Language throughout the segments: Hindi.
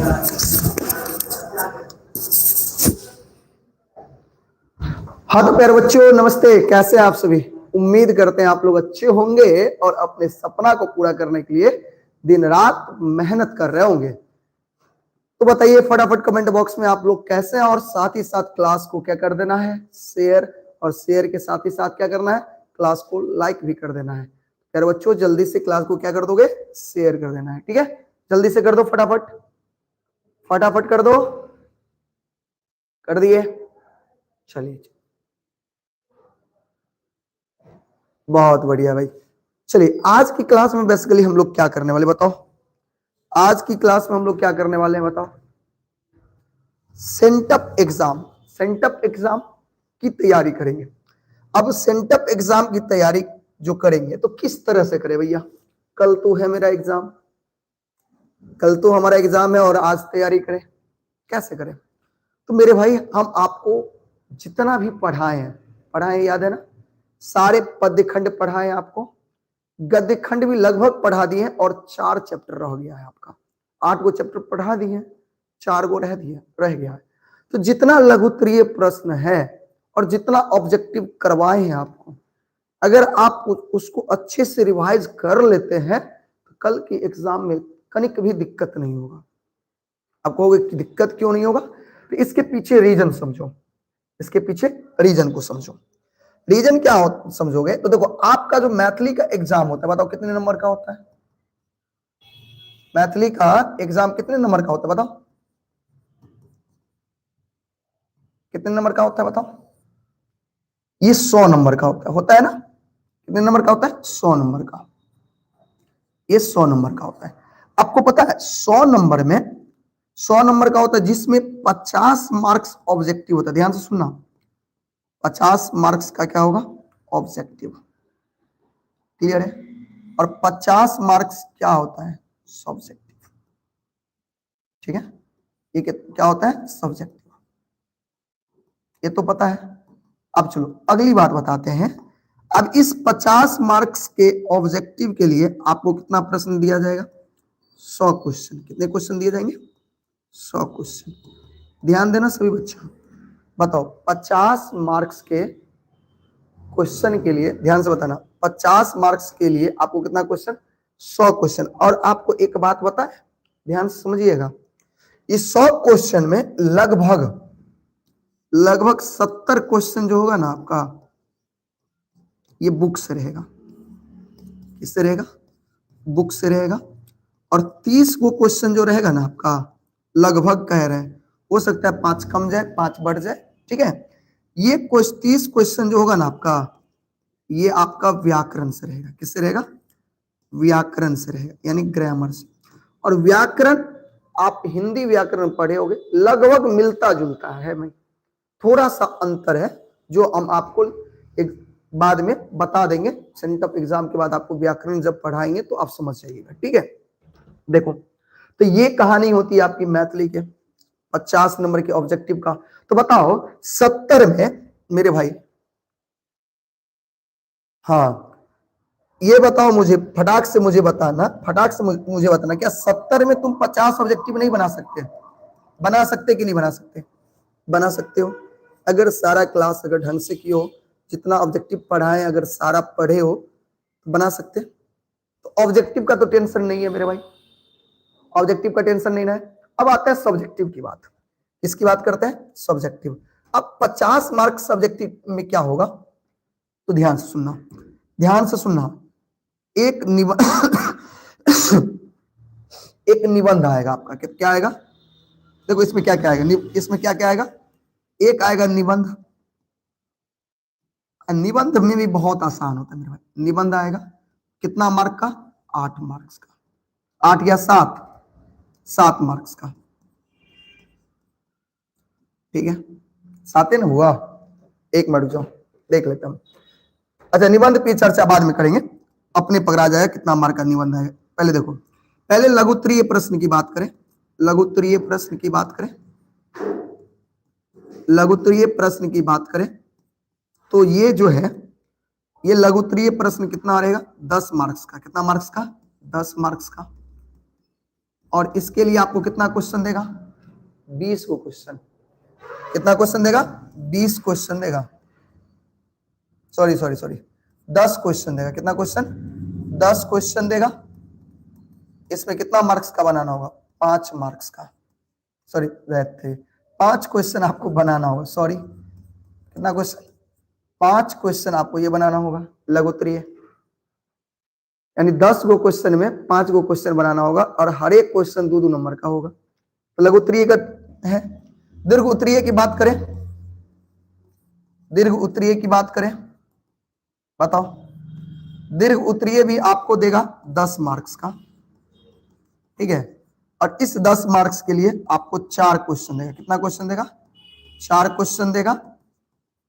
हाँ तो प्यारे बच्चों नमस्ते, कैसे आप सभी। उम्मीद करते हैं आप लोग अच्छे होंगे और अपने सपना को पूरा करने के लिए दिन रात मेहनत कर रहे होंगे। तो बताइए फटाफट कमेंट बॉक्स में आप लोग कैसे हैं, और साथ ही साथ क्लास को क्या कर देना है, शेयर, और शेयर के साथ ही साथ क्या करना है, क्लास को लाइक भी कर देना है। प्यारे बच्चों जल्दी से क्लास को क्या कर दोगे, शेयर कर देना है। ठीक है, जल्दी से कर दो, फटाफट फटाफट कर दो। कर दिए, चलिए बहुत बढ़िया भाई। चलिए आज की क्लास में बेसिकली हम लोग क्या करने वाले बताओ, आज की क्लास में हम लोग क्या करने वाले हैं बताओ। सेंटअप एग्जाम, सेंटअप एग्जाम की तैयारी करेंगे। अब सेंटअप एग्जाम की तैयारी जो करेंगे तो किस तरह से करें भैया। कल तो है मेरा एग्जाम, कल तो हमारा एग्जाम है और आज तैयारी करें, कैसे करें। तो मेरे भाई हम आपको जितना भी पढ़ाए याद है ना, सारे पद्य खंड पढ़ाए आपको, गद्य खंड भी लगभग पढ़ा दिए और 4 चैप्टर रह गया है आपका। 8 गो चैप्टर पढ़ा दिए, 4 गो रह गया है। तो जितना लघुत्तरीय प्रश्न है और जितना ऑब्जेक्टिव करवाए हैं आपको, अगर आप उसको अच्छे से रिवाइज कर लेते हैं तो कल की एग्जाम में कनिक भी दिक्कत नहीं होगा। आप कहोगे कि दिक्कत क्यों नहीं होगा, तो इसके पीछे रीजन समझो, इसके पीछे रीजन को समझो। रीजन क्या हो समझोगे तो देखो, आपका जो मैथिली का एग्जाम होता है बताओ कितने नंबर का होता है। मैथिली का एग्जाम कितने नंबर का होता है बताओ, कितने नंबर का होता है बताओ। ये 100 नंबर का होता है ना। कितने नंबर का होता है, 100 नंबर का। ये 100 नंबर का होता है। आपको पता है 100 नंबर में 100 नंबर का होता है जिसमें 50 मार्क्स ऑब्जेक्टिव होता है। ध्यान से सुनना, 50 मार्क्स का क्या होगा, ऑब्जेक्टिव। क्लियर है। और 50 मार्क्स क्या होता है, सब्जेक्टिव। ठीक है, ये क्या होता है, सब्जेक्टिव। ये तो पता है। अब चलो अगली बात बताते हैं। अब इस 50 मार्क्स के ऑब्जेक्टिव के लिए आपको कितना प्रश्न दिया जाएगा, 100 क्वेश्चन। कितने क्वेश्चन दिए जाएंगे, 100 क्वेश्चन। ध्यान देना सभी बच्चों, बताओ 50 मार्क्स के क्वेश्चन के लिए, ध्यान से बताना, 50 मार्क्स के लिए आपको कितना क्वेश्चन, 100 क्वेश्चन। और आपको एक बात बता है, ध्यान से समझिएगा, इस 100 क्वेश्चन में लगभग 70 क्वेश्चन जो होगा ना आपका, ये बुक से रहेगा। किससे रहेगा, बुक से रहेगा। और 30 को क्वेश्चन जो रहेगा ना आपका, लगभग कह रहे हैं, हो सकता है 5 कम जाए 5 बढ़ जाए। ठीक है, ये 30 क्वेश्चन जो होगा ना आपका, ये आपका व्याकरण से रहेगा। किससे रहेगा, व्याकरण से रहेगा, यानी ग्रामर से। और व्याकरण आप हिंदी व्याकरण पढ़े होगे, लगभग मिलता जुलता है, मैं थोड़ा सा अंतर है जो हम आपको एक बाद में बता देंगे। सेंटअप एग्जाम के बाद आपको व्याकरण जब पढ़ाएंगे तो आप समझ जाइएगा। ठीक है, देखो तो ये कहानी होती है आपकी मैथिली के 50 नंबर के ऑब्जेक्टिव का। तो बताओ 70 में मेरे भाई, हाँ ये बताओ मुझे, फटाक से मुझे बताना, फटाक से मुझे बताना, क्या 70 में तुम 50 ऑब्जेक्टिव नहीं बना सकते, बना सकते कि नहीं बना सकते, बना सकते हो। अगर सारा क्लास अगर ढंग से किए हो, जितना ऑब्जेक्टिव पढ़ाए अगर सारा पढ़े हो तो बना सकते। तो ऑब्जेक्टिव का तो टेंशन नहीं है मेरे भाई, ऑब्जेक्टिव का टेंशन नहीं है। अब आता है सब्जेक्टिव की बात। किसकी बात करते हैं, सब्जेक्टिव। अब 50 मार्क्स सब्जेक्टिव में क्या होगा, तो ध्यान से सुनना, ध्यान से सुनना। एक एक निबंध आएगा आपका, क्या आएगा, देखो इसमें क्या क्या आएगा, इसमें क्या क्या आएगा, एक आएगा निबंध। निबंध में भी बहुत आसान होता है मेरे भाई। निबंध आएगा कितना मार्क का, 8 मार्क्स का, 8 या 7 मार्क्स का। ठीक है, 7 ना हुआ, एक मिनट जाओ देख लेते हैं। अच्छा निबंध की चर्चा बाद में करेंगे, अपने पकड़ा जाएगा कितना मार्क का निबंध है। पहले देखो, पहले लघुत्तरीय प्रश्न की बात करें, लघुत्तरीय प्रश्न की बात करें, लघुत्तरीय प्रश्न की बात करें तो ये जो है, ये लघुत्तरीय प्रश्न कितना रहेगा, 10 मार्क्स का। कितना मार्क्स का, 10 मार्क्स का। और इसके लिए आपको कितना क्वेश्चन देगा? 20 को क्वेश्चन। कितना क्वेश्चन देगा? 20 क्वेश्चन देगा। सॉरी 10 क्वेश्चन देगा। कितना क्वेश्चन? 10 क्वेश्चन देगा। इसमें कितना मार्क्स का बनाना होगा? 5 मार्क्स का। सॉरी 5 क्वेश्चन आपको बनाना होगा। सॉरी कितना क्वेश्चन? 5 क्वेश्चन आपको ये बनाना होगा लघु उत्तरीय, यानी 10 गो क्वेश्चन में 5 गो क्वेश्चन बनाना होगा और हर एक क्वेश्चन 2-2 नंबर का होगा। तो लघु उत्तरीय का है। दीर्घ उत्तरीय की बात करें, दीर्घ उत्तरीय की बात करें, बताओ। दीर्घ उत्तरीय भी आपको देगा 10 मार्क्स का, ठीक है। और इस 10 मार्क्स के लिए आपको 4 क्वेश्चन देगा। कितना क्वेश्चन देगा? 4 क्वेश्चन देगा।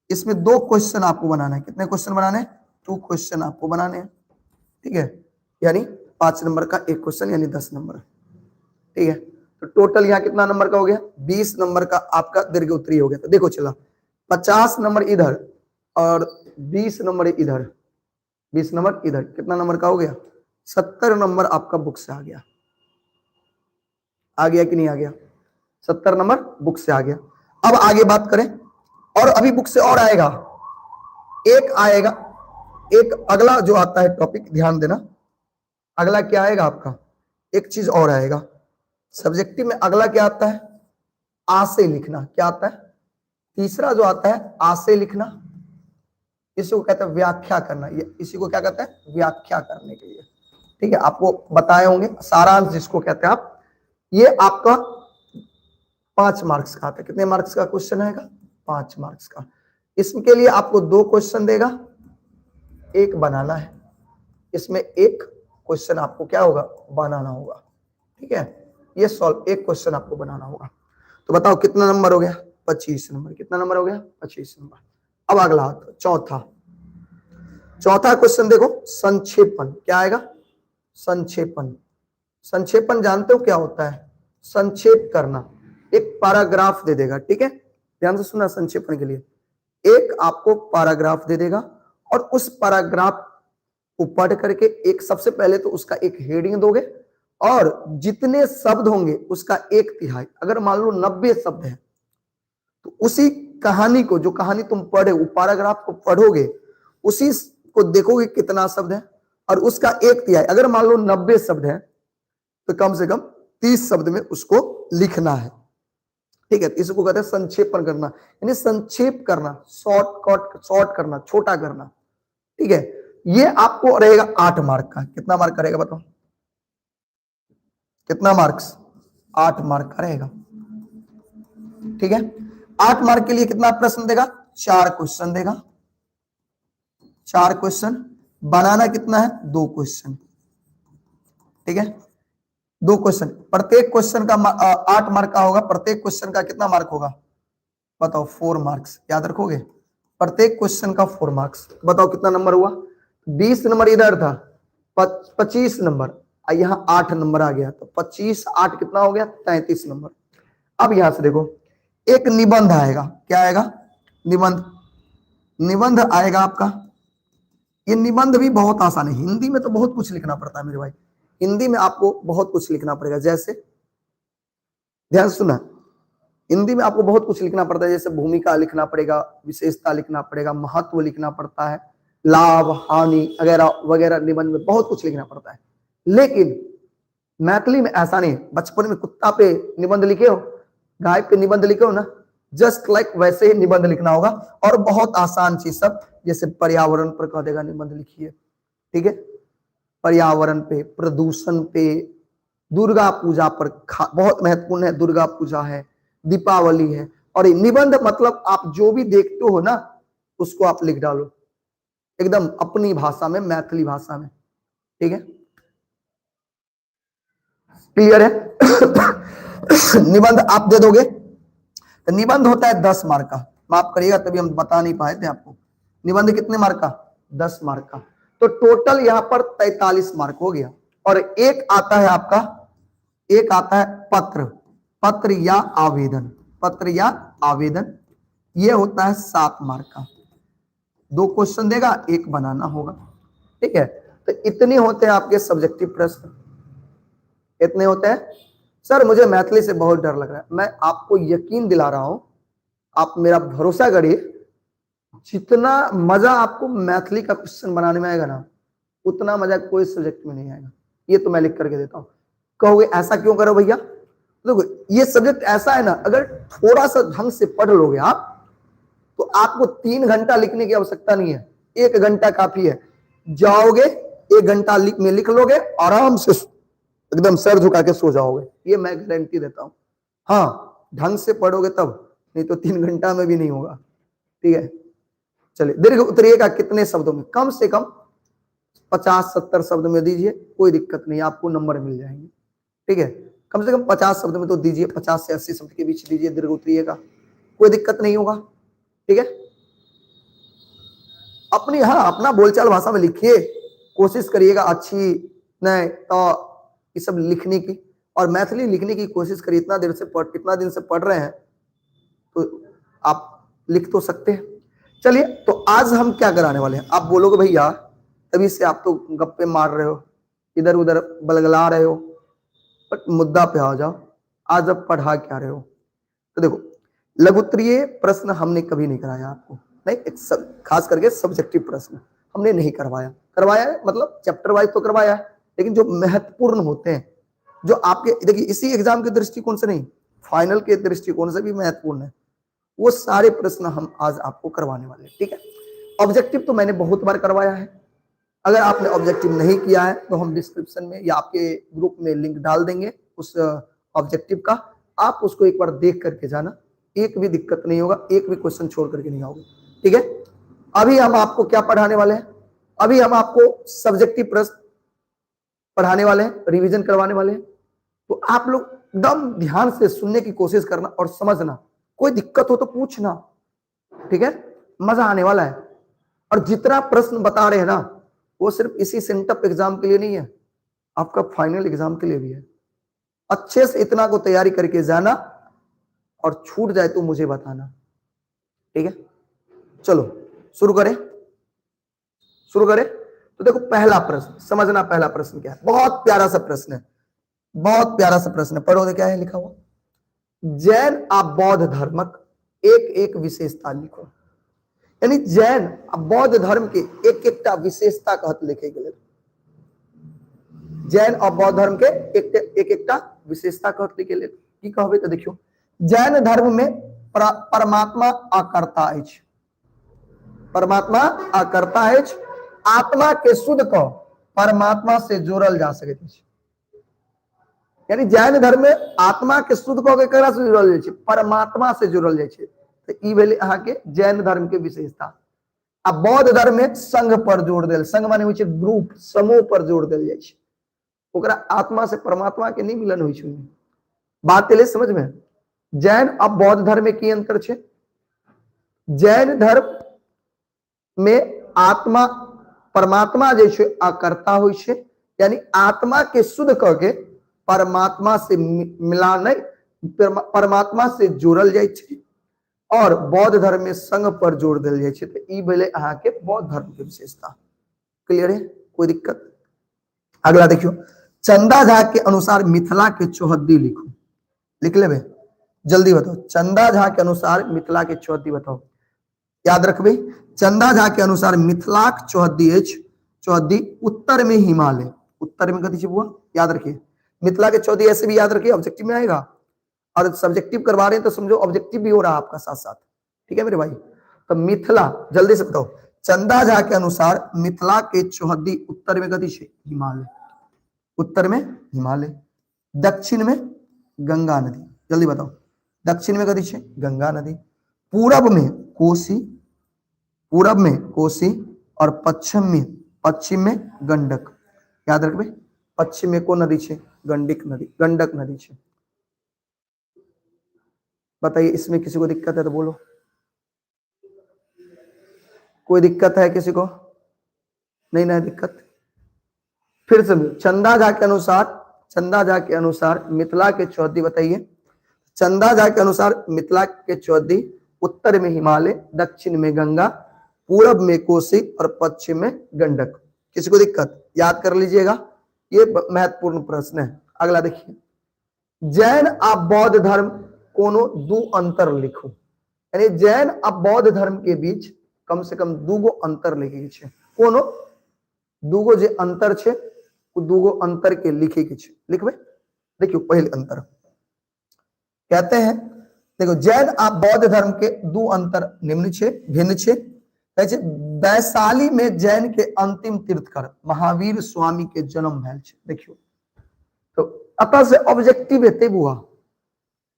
इसमें 2 क्वेश्चन आपको बनाना है। कितने क्वेश्चन बनाने हैं? 2 क्वेश्चन आपको बनाने हैं, ठीक है। यानी 5 नंबर का एक क्वेश्चन, यानी 10 नंबर, ठीक है। तो टोटल यहाँ कितना नंबर का हो गया? 20 नंबर का आपका दीर्घ उत्तरीय हो गया। तो देखो चला 50 नंबर इधर और 20 नंबर इधर, 20 नंबर इधर, कितना नंबर का हो गया? 70 नंबर आपका बुक से आ गया। आ गया कि नहीं आ गया? 70 नंबर बुक से आ गया। अब आगे बात करें, और अभी बुक से और आएगा, एक आएगा, एक अगला जो आता है टॉपिक, ध्यान देना, अगला क्या आएगा आपका? एक चीज और आएगा सब्जेक्टिव में। अगला क्या आता है? आशय लिखना। क्या आता है? तीसरा जो आता है आशय लिखना, इसी को कहते हैं व्याख्या करना। ये इसी को क्या कहते हैं? व्याख्या करने के लिए, ठीक है। आपको बताए होंगे सारांश जिसको कहते हैं आप। ये आपका 5 मार्क्स का आता है। कितने मार्क्स का क्वेश्चन आएगा? 5 मार्क्स का। इसके लिए आपको 2 क्वेश्चन देगा, एक बनाना है। इसमें एक क्वेश्चन आपको क्या होगा? बनाना होगा, ठीक है। ये सॉल्व, एक क्वेश्चन आपको बनाना होगा। तो बताओ कितना नंबर हो गया? 25 नंबर। कितना नंबर हो गया? 25 नंबर। अब अगला चौथा क्वेश्चन देखो, संक्षेपण। क्या आएगा? संक्षेपण। संक्षेपण जानते हो क्या होता है? संक्षेप करना। एक पैराग्राफ दे देगा, ठीक है। ध्यान से सुनना, संक्षेपण के लिए एक आपको पैराग्राफ दे देगा और उस पैराग्राफ को पढ़ करके एक, सबसे पहले तो उसका एक हेडिंग दोगे और जितने शब्द होंगे उसका 1/3। अगर मान लो 90 शब्द है तो उसी कहानी को, जो कहानी तुम पढ़े, वो पैराग्राफ को पढ़ोगे, उसी को देखोगे कितना शब्द है और उसका 1/3। अगर मान लो 90 शब्द है तो कम से कम 30 शब्द में उसको लिखना है, ठीक है। इसको कहते हैं संक्षेपण करना, यानी संक्षेप करना, शॉर्ट करना, छोटा करना, ठीक है। ये आपको रहेगा 8 मार्क का। कितना मार्क का रहेगा बताओ? कितना मार्क्स? 8 मार्क का रहेगा, ठीक है। 8 मार्क के लिए कितना प्रश्न देगा? 4 क्वेश्चन देगा। 4 क्वेश्चन बनाना कितना है? 2 क्वेश्चन, ठीक है। 2 क्वेश्चन, प्रत्येक क्वेश्चन का 8 मार्क का होगा। प्रत्येक क्वेश्चन का कितना मार्क होगा बताओ? 4 मार्क्स। याद रखोगे? प्रत्येक क्वेश्चन का 4 मार्क्स। बताओ कितना नंबर हुआ? 20 नंबर इधर था, 25 नंबर, यहां 8 नंबर आ गया, तो 25 8 कितना हो गया? 33 नंबर। अब यहां से देखो, एक निबंध आएगा। क्या आएगा? निबंध। निबंध आएगा आपका। ये निबंध भी बहुत आसान है। हिंदी में तो बहुत कुछ लिखना पड़ता है मेरे भाई, हिंदी में आपको बहुत कुछ लिखना पड़ेगा। जैसे ध्यान सुना, हिंदी में आपको बहुत कुछ लिखना पड़ता है। जैसे भूमिका लिखना पड़ेगा, विशेषता लिखना पड़ेगा, महत्व लिखना पड़ता है, लाभ हानि वगैरह वगैरह, निबंध में बहुत कुछ लिखना पड़ता है। लेकिन मैथिली में ऐसा नहीं। बचपन में कुत्ता पे निबंध लिखे हो, गाय पे निबंध लिखे हो ना, जस्ट लाइक वैसे ही निबंध लिखना होगा। और बहुत आसान चीज सब, जैसे पर्यावरण पर कह देगा निबंध लिखिए, ठीक है। पर्यावरण पे, प्रदूषण पे, दुर्गा पूजा पर, बहुत महत्वपूर्ण है, दुर्गा पूजा है, दीपावली है। और निबंध मतलब आप जो भी देखते हो ना उसको आप लिख डालो एकदम अपनी भाषा में, मैथिली भाषा में, ठीक है। क्लियर है? निबंध आप दे दोगे तो निबंध होता है 10 मार्क का। माफ करिएगा तभी हम बता नहीं पाए थे आपको। निबंध कितने मार्क का? 10 मार्क का। तो टोटल यहां पर 43 मार्क हो गया। और एक आता है आपका, एक आता है पत्र, पत्र या आवेदन, पत्र या आवेदन। ये होता है 7 मार्क का। 2 क्वेश्चन देगा, एक बनाना होगा, ठीक है। तो इतने होते हैं आपके सब्जेक्टिव प्रश्न, इतने होते हैं सर मुझे मैथिली से बहुत डर लग रहा है। मैं आपको यकीन दिला रहा हूं, आप मेरा भरोसा करिए, जितना मजा आपको मैथिली का क्वेश्चन बनाने में आएगा ना, उतना मजा कोई सब्जेक्ट में नहीं आएगा। ये तो मैं लिख करके देता हूं। कहोगे ऐसा क्यों करो भैया? देखो ये सब्जेक्ट ऐसा है ना, अगर थोड़ा सा ढंग से पढ़ लोगे आप, तो आपको 3 घंटा लिखने की आवश्यकता नहीं है, 1 घंटा काफी है। जाओगे 1 घंटा में लिख लोगे, आराम से एकदम सर झुका के सो जाओगे, ये मैं गारंटी देता हूं। हाँ ढंग से पढ़ोगे तब, नहीं तो 3 घंटा में भी नहीं होगा। ठीक है, चलिए दीर्घ उत्तरीय कितने शब्दों में? कम से कम 50-70 शब्द में दीजिए, कोई दिक्कत नहीं, आपको नंबर मिल जाएंगे। ठीक है, कम से कम 50 शब्द में तो दीजिए, 50 से 80 शब्द के बीच दीजिए दीर्घ उत्तरीय का, कोई दिक्कत नहीं होगा। ठीक है, अपनी हाँ अपना बोलचाल भाषा में लिखिए, कोशिश करिएगा अच्छी नहीं तो ये सब लिखने की, और मैथिली लिखने की कोशिश करिए। इतना दिन से पढ़ रहे हैं तो आप लिख तो सकते हैं। चलिए तो आज हम क्या कराने वाले हैं? आप बोलोगे भैया तभी से आप तो गप्पे मार रहे हो, इधर उधर बलगला रहे हो, बट मुद्दा पे आ जाओ, आज अब पढ़ा क्या रहे हो? तो देखो लघुत्तरीय प्रश्न हमने कभी नहीं कराया आपको, नहीं, खास करके सब्जेक्टिव प्रश्न हमने नहीं करवाया है, मतलब चैप्टर वाइज तो करवाया है, लेकिन जो महत्वपूर्ण होते हैं, जो आपके देखिए इसी एग्जाम के दृष्टिकोण से नहीं, फाइनल के दृष्टिकोण से भी महत्वपूर्ण है, वो सारे प्रश्न हम आज आपको करवाने वाले हैं। ठीक है, ऑब्जेक्टिव तो मैंने बहुत बार करवाया है, अगर आपने ऑब्जेक्टिव नहीं किया है तो हम डिस्क्रिप्शन में या आपके ग्रुप में लिंक डाल देंगे उस ऑब्जेक्टिव का, आप उसको एक बार देख करके जाना, एक भी दिक्कत नहीं होगा, एक भी क्वेश्चन छोड़ करके नहीं आओगे। ठीक है, अभी हम आपको क्या पढ़ाने वाले हैं? अभी हम आपको सब्जेक्टिव प्रश्न पढ़ाने वाले हैं, रिवीजन करवाने वाले हैं, तो आप लोग एकदम ध्यान से सुनने की कोशिश करना और समझना, कोई दिक्कत हो तो पूछना। ठीक है, मजा आने वाला है। और जितना प्रश्न बता रहे हैं ना, वो सिर्फ इसी सेंटअप एग्जाम के लिए नहीं है, आपका फाइनल एग्जाम के लिए भी है। अच्छे से इतना को तैयारी करके जाना, और छूट जाए तो मुझे बताना। ठीक है, चलो शुरू करें। तो देखो पहला प्रश्न समझना, पहला प्रश्न क्या है, बहुत प्यारा सा प्रश्न है, बहुत प्यारा सा प्रश्न है। पढ़ो क्या है लिखा हुआ, जैन और बौद्ध धर्मक एक एक विशेषता लिखो। यानी जैन और बौद्ध धर्म के एक एकटा विशेषता कहत लिखे गए। जैन और बौद्ध धर्म के एक एकटा विशेषता कहत लिखे गए। की कहबे तो देखियो, जैन धर्म में परमात्मा अकर्ता अछि, परमात्मा अकर्ता अछि, आत्मा के शुद्ध को परमात्मा से जोड़ल जा सके। यानी जैन धर्म में आत्मा के शुद्ध को केकरा से जोड़ल जाय छै? परमात्मा से जोड़ल जाय छै। तो ई भेलै अहाँ के जैन धर्म के विशेषता। आ बौद्ध धर्म में संघ पर जोड़ देल, संघ माने होय छै ग्रुप, समूह पर जोड़ देल जाय छै, ओकरा आत्मा से परमात्मा के नहीं मिलन होय छै। बात एले समझ में? जैन और बौद्ध धर्म में की अंतर छै? जैन धर्म में आत्मा परमात्मा जे छै अकर्ता होय छै, यानी आत्मा के शुद्ध क के परमात्मा से मिला नहीं, परमात्मा से जोड़ल जाय छै। और बौद्ध धर्म में संघ पर जोड़ दिल जाय छै। तो ई भेलै अहाँ के बौद्ध धर्म के विशेषता। क्लियर है, कोई दिक्कत? अगला देखियो, चंदा झा के अनुसार मिथिला के चौहद्दी लिखो। लिख लेबे, जल्दी बताओ। चंदा झा के अनुसार मिथिला के चौहद्दी बताओ, याद रखबे। चंदा झा के अनुसार मिथिला के चौहद्दी अछि, चौहद्दी उत्तर में हिमालय। उत्तर में कथी छै बुआ? याद रखिए, मिथिला के चौहद्दी ऐसे भी याद रखिए, ऑब्जेक्टिव में आएगा। और सब्जेक्टिव करवा रहे हैं तो समझो ऑब्जेक्टिव भी हो रहा है आपका साथ साथ। ठीक है मेरे भाई, तो मिथिला जल्दी से बताओ। चंदा झा के अनुसार मिथिला के चौहद्दी उत्तर में कथी छै? हिमालय। उत्तर में हिमालय, दक्षिण में गंगा नदी। जल्दी बताओ, दक्षिण में कथी छै? गंगा नदी। पूरब में कोसी, पूरब में कोसी, और पश्चिम में गंडक। याद रखबे, पश्चिम में कौन नदी छै? गंडक नदी छै। बताइए, इसमें किसी को दिक्कत है तो बोलो। कोई दिक्कत है किसी को? नहीं ना दिक्कत? फिर से चंदा झा के अनुसार मिथिला के चौहद्दी बताइए। चंदा झा के अनुसार मिथिला के चौहद्दी उत्तर में हिमालय, दक्षिण में गंगा, पूरब में कोसी और पश्चिम में गंडक। किसी को दिक्कत? याद कर लीजिएगा, ये महत्वपूर्ण प्रश्न है। अगला देखिए, जैन आ बौद्ध धर्म कोनो दू अंतर लिखू, यानी जैन आ बौद्ध धर्म के बीच कम से कम दूगो अंतर लिखे छे। कोनो दूगो जे अंतर छे वो दूगो अंतर के लिखे के छे, लिखबे। देखियो पहले अंतर कहते हैं, देखो जैन आ बौद्ध धर्म के दू अंतर निम्न छे, भिन्न छे। कहै छे वैशाली में जैन के अंतिम तीर्थकर महावीर स्वामी के जन्म भेल छे। देखियो तो अतः से ऑब्जेक्टिव एते बुआ,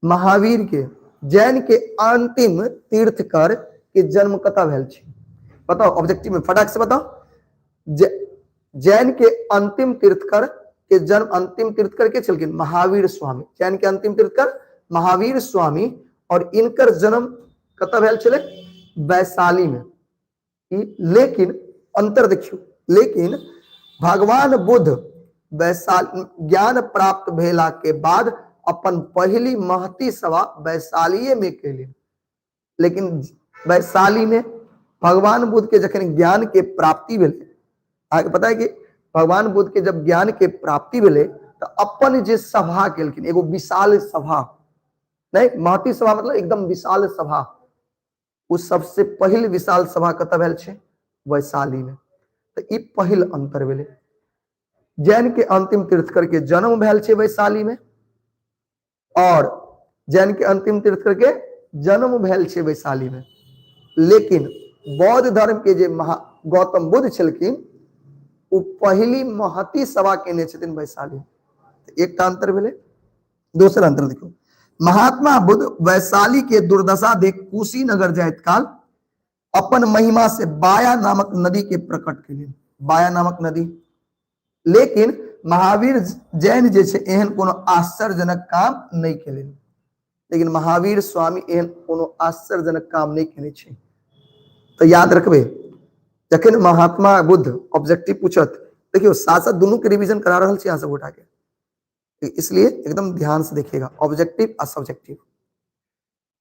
महावीर के जैन के अंतिम तीर्थकर के जन्म कतऽ भेल छे, बताओ ऑब्जेक्टिव में फटाक से बताओ। जैन के अंतिम तीर्थकर के जन्म, अंतिम तीर्थकर के छलखिन महावीर स्वामी, जैन के अंतिम तीर्थकर महावीर स्वामी, और इनकर जन्म कतऽ भेल छले, वैशाली में। लेकिन अंतर देखियो, लेकिन भगवान बुद्ध वैशाली ज्ञान प्राप्त भेला के बाद अपन पहली महती सभा वैशाली में केलिन। लेकिन वैशाली में भगवान बुद्ध के जखन ज्ञान के प्राप्ति भेले, आगे पता है कि भगवान बुद्ध के जब ज्ञान के प्राप्ति भेले तो अपन जे सभा केलखिन, एगो विशाल सभा, नहीं महती सभा मतलब एकदम विशाल सभा, उस सबसे पहले विशाल सभा कतऽ भेल छे, वैशाली में। तो ई पहिल अंतर भेले। जैन के अंतिम तीर्थकर के जन्म भेल छे वैशाली में, और जैन के अंतिम तीर्थकर के जन्म भेल छे वैशाली में। लेकिन बौद्ध धर्म के जे गौतम बुद्ध छलखिन वो पहली महती सभा केने छथिन वैशाली। एक अंतर भेले। दूसरा अंतर देखो, महात्मा बुद्ध वैशाली के दुर्दशा देख कुशीनगर जाइत काल अपन महिमा से बाया नामक नदी के प्रकट केलिन, बाया नामक नदी। लेकिन महावीर जैन जे छे एहन कोनो आश्चर्यजनक काम नहीं केलिन। लेकिन महावीर स्वामी एहन कोनो आश्चर्यजनक काम नहीं केने छे। तो याद रखबे, जखन महात्मा बुद्ध ऑब्जेक्टिव पूछत, देखियो साथ साथ दोनों के रिवीजन करा रहल छी यहाँ सब उठा के, इसलिए एकदम ध्यान से देखिएगा ऑब्जेक्टिव और सब्जेक्टिव।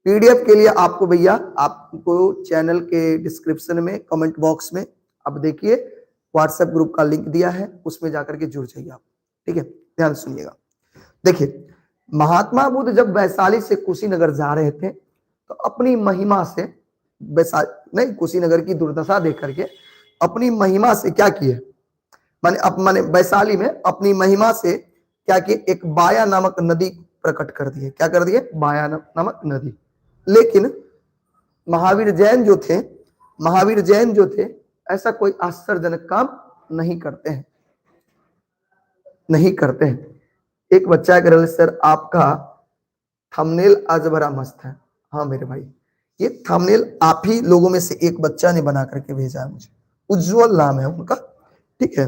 पीडीएफ के लिए आपको भैया, आपको चैनल के डिस्क्रिप्शन में कमेंट बॉक्स में आप देखिए व्हाट्सएप ग्रुप का लिंक दिया है, उसमें जाकर के जुड़ जाइए आप, ठीक है। ध्यान सुनिएगा। देखिए महात्मा बुद्ध जब वैशाली से कुशीनगर जा रहे थे तो अपनी महिमा से, नहीं कुशीनगर की दुर्दशा देख करके अपनी महिमा से क्या किए, माने वैशाली में अपनी महिमा से क्या किए, एक बाया नामक नदी प्रकट कर दिए। क्या कर दिए, बाया नामक नदी। लेकिन महावीर जैन जो थे ऐसा कोई आश्चर्यजनक काम नहीं करते हैं। एक बच्चा कह रहा, सर आपका थंबनेल आज बड़ा मस्त है। हाँ मेरे भाई, ये थंबनेल आप ही लोगों में से एक बच्चा ने बना करके भेजा है मुझे, उज्जवल नाम है उनका, ठीक है।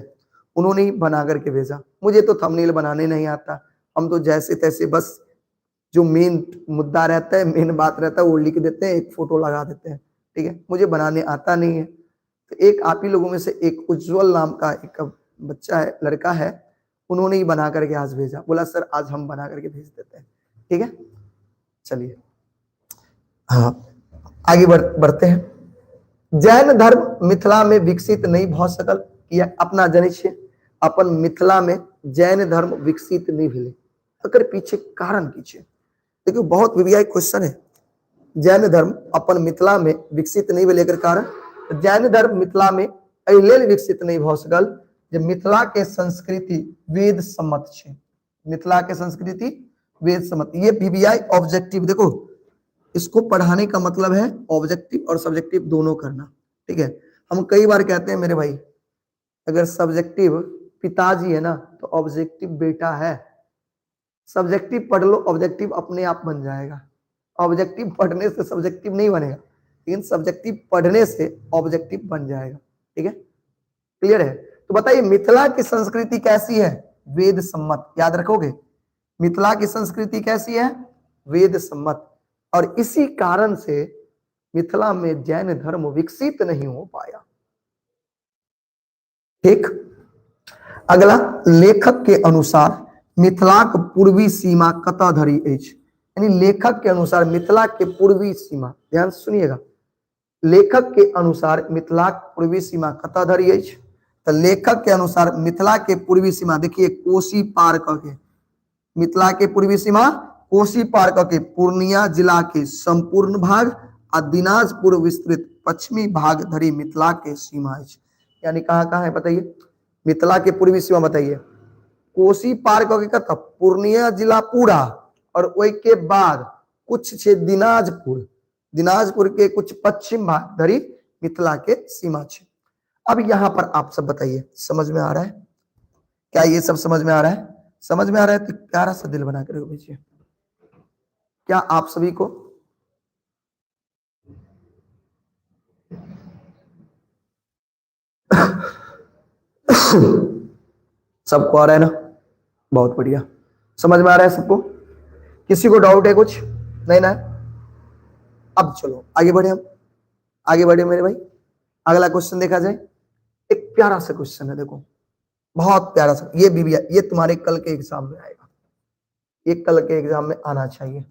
उन्होंने ही बना करके भेजा। मुझे तो थंबनेल बनाने नहीं आता, हम तो जैसे तैसे बस जो मेन मुद्दा रहता है, मेन बात रहता है वो लिख देते हैं, एक फोटो लगा देते हैं, ठीक है। मुझे बनाने आता नहीं है। तो एक आप ही लोगों में से एक उज्जवल नाम का एक बच्चा है, लड़का है, उन्होंने ही बना करके आज भेजा। बोला सर आज हम बना करके भेज देते हैं, ठीक है। चलिए हाँ आगे बढ़ते हैं। जैन धर्म मिथिला में विकसित नहीं भ सकल, या अपना जने छे अपन मिथिला में जैन धर्म विकसित नहीं भेले, अगर पीछे कारण की छे। देखिए बहुत वीवीआई क्वेश्चन है। जैन धर्म अपन मिथिला में विकसित नहीं भेले, एकर कारण जैन धर्म मिथिला में एहि लेल विकसित नहीं भ सकल जे मिथिला के संस्कृति वेद सम्मत छे। मिथिला के संस्कृति वेद सम्मत, ये वीवीआई ऑब्जेक्टिव, देखो इसको पढ़ाने का मतलब है ऑब्जेक्टिव और सब्जेक्टिव दोनों करना, ठीक है। हम कई बार कहते हैं मेरे भाई, अगर सब्जेक्टिव पिताजी है ना तो ऑब्जेक्टिव बेटा है। सब्जेक्टिव पढ़ लो, ऑब्जेक्टिव अपने आप बन जाएगा। ऑब्जेक्टिव पढ़ने से सब्जेक्टिव नहीं बनेगा, लेकिन सब्जेक्टिव पढ़ने से ऑब्जेक्टिव बन जाएगा, ठीक है। क्लियर है। तो बताइए मिथिला की संस्कृति कैसी है, वेद सम्मत। याद रखोगे, मिथिला की संस्कृति कैसी है, वेद सम्मत। और इसी कारण से मिथिला में जैन धर्म विकसित नहीं हो पाया, ठीक। अगला, लेखक के अनुसार मिथिलाक पूर्वी सीमा कतऽ धरि अछि। यानी लेखक के अनुसार मिथिला के पूर्वी सीमा, ध्यान सुनिएगा, लेखक के अनुसार मिथिला पूर्वी सीमा कतऽ धरि अछि। तो लेखक के अनुसार मिथिला के पूर्वी सीमा देखिए कोसी पार करके, मिथिला के पूर्वी सीमा कोसी पार करके पूर्णिया जिला के संपूर्ण भाग आ दिनाजपुर विस्तृत पश्चिमी भाग धरी मिथिला के सीमा है। यानी कहाँ कहाँ है बताइए, मिथिला के पूर्वी सीमा बताइए, कोसी पार करके कत पूर्णिया जिला पूरा, और वही के बाद कुछ छे दिनाजपुर, दिनाजपुर के कुछ पश्चिम भाग धरी मिथिला के सीमा छे। अब यहाँ पर आप सब बताइए, समझ में आ रहा है? क्या ये सब समझ में आ रहा है? समझ में आ रहा है तो प्यारा सा दिल बना कर भेजिए। क्या आप सभी को सबको आ रहा है ना? बहुत बढ़िया, समझ में आ रहा है सबको? किसी को डाउट है कुछ? नहीं ना? अब चलो आगे बढ़े, हम आगे बढ़े मेरे भाई। अगला क्वेश्चन देखा जाए, एक प्यारा सा क्वेश्चन है, देखो बहुत प्यारा सा, ये भी ये तुम्हारे कल के एग्जाम में आएगा, ये कल के एग्जाम में आना चाहिए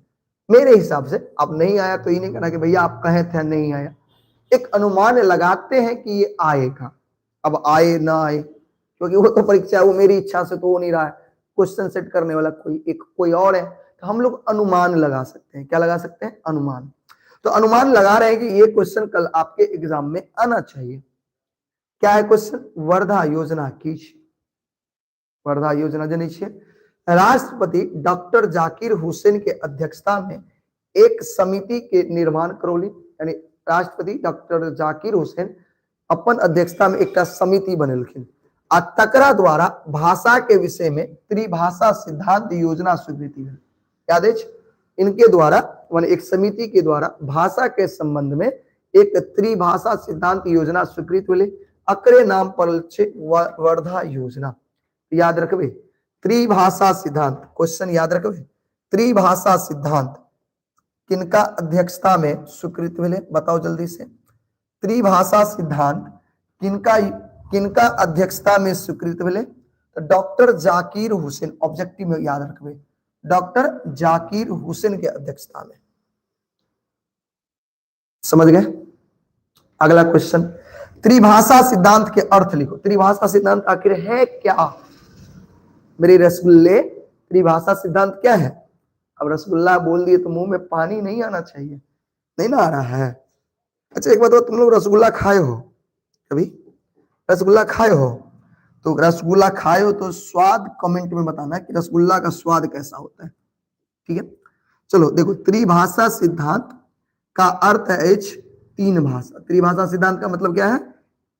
मेरे हिसाब से। अब नहीं आया तो ये नहीं कहना कि भैया आप कहे थे नहीं आया, एक अनुमान लगाते हैं कि ये आएगा। अब आए ना आए, क्योंकि वो तो परीक्षा है, वो मेरी इच्छा से तो हो नहीं रहा है, क्वेश्चन सेट करने वाला कोई और है, तो हम लोग अनुमान लगा सकते हैं। क्या लगा सकते हैं? अनुमान। तो अनुमान लगा रहे हैं कि ये क्वेश्चन कल आपके एग्जाम में आना चाहिए। क्या है क्वेश्चन? वर्धा योजना कीजिए। वर्धा योजना जानी चाहिए। राष्ट्रपति डॉक्टर जाकिर हुसैन के अध्यक्षता में एक समिति के निर्माण करोली, यानी राष्ट्रपति डॉक्टर जाकिर हुसैन अपन अध्यक्षता में एक समिति बनेलखिन आ तकरा द्वारा भाषा के विषय में त्रिभाषा सिद्धांत योजना स्वीकृति है। याद है? इनके द्वारा माने एक समिति के द्वारा भाषा के संबंध में एक त्रिभाषा सिद्धांत योजना स्वीकृत हुए, अकरे नाम पर वर्धा योजना। याद रखबे त्रिभाषा सिद्धांत, क्वेश्चन याद रखबे, त्रिभाषा सिद्धांत किनका अध्यक्षता में स्वीकृत हुए? बताओ जल्दी से। त्रिभाषा सिद्धांत किनका अध्यक्षता में स्वीकृत हुए? तो डॉक्टर जाकिर हुसैन, ऑब्जेक्टिव में याद रखबे, डॉक्टर जाकिर हुसैन के अध्यक्षता में। समझ गए? अगला क्वेश्चन, त्रिभाषा सिद्धांत के अर्थ लिखो। त्रिभाषा सिद्धांत आखिर है क्या मेरे रसगुल्ले? त्रिभाषा सिद्धांत क्या है? अब रसगुल्ला बोल दिए तो मुंह में पानी नहीं आना चाहिए, नहीं ना आ रहा है? अच्छा एक बात बताओ, तुम लोग रसगुल्ला खाए हो कभी? रसगुल्ला खाए हो? तो रसगुल्ला खाए हो तो स्वाद कमेंट में बताना कि रसगुल्ला का स्वाद कैसा होता है, ठीक है? चलो देखो, त्रिभाषा सिद्धांत का अर्थ है तीन भाषा। त्रिभाषा सिद्धांत का मतलब क्या है?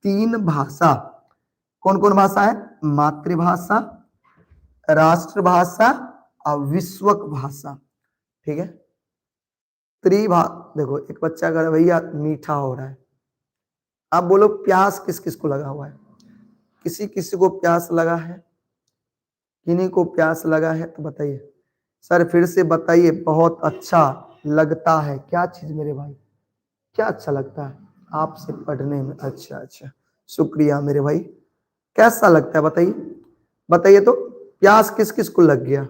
तीन भाषा। कौन कौन भाषा है? मातृभाषा, राष्ट्रभाषा और विश्वक भाषा, ठीक है? देखो एक बच्चा अगर भैया मीठा हो रहा है, आप बोलो प्यास किस किस को लगा हुआ है? किसी किसी को प्यास लगा है, किन्हीं को प्यास लगा है, तो बताइए सर, फिर से बताइए। बहुत अच्छा लगता है क्या चीज मेरे भाई? क्या अच्छा लगता है आपसे पढ़ने में? अच्छा अच्छा, शुक्रिया मेरे भाई। कैसा लगता है बताइए, बताइए तो। प्यास किस किस को लग गया?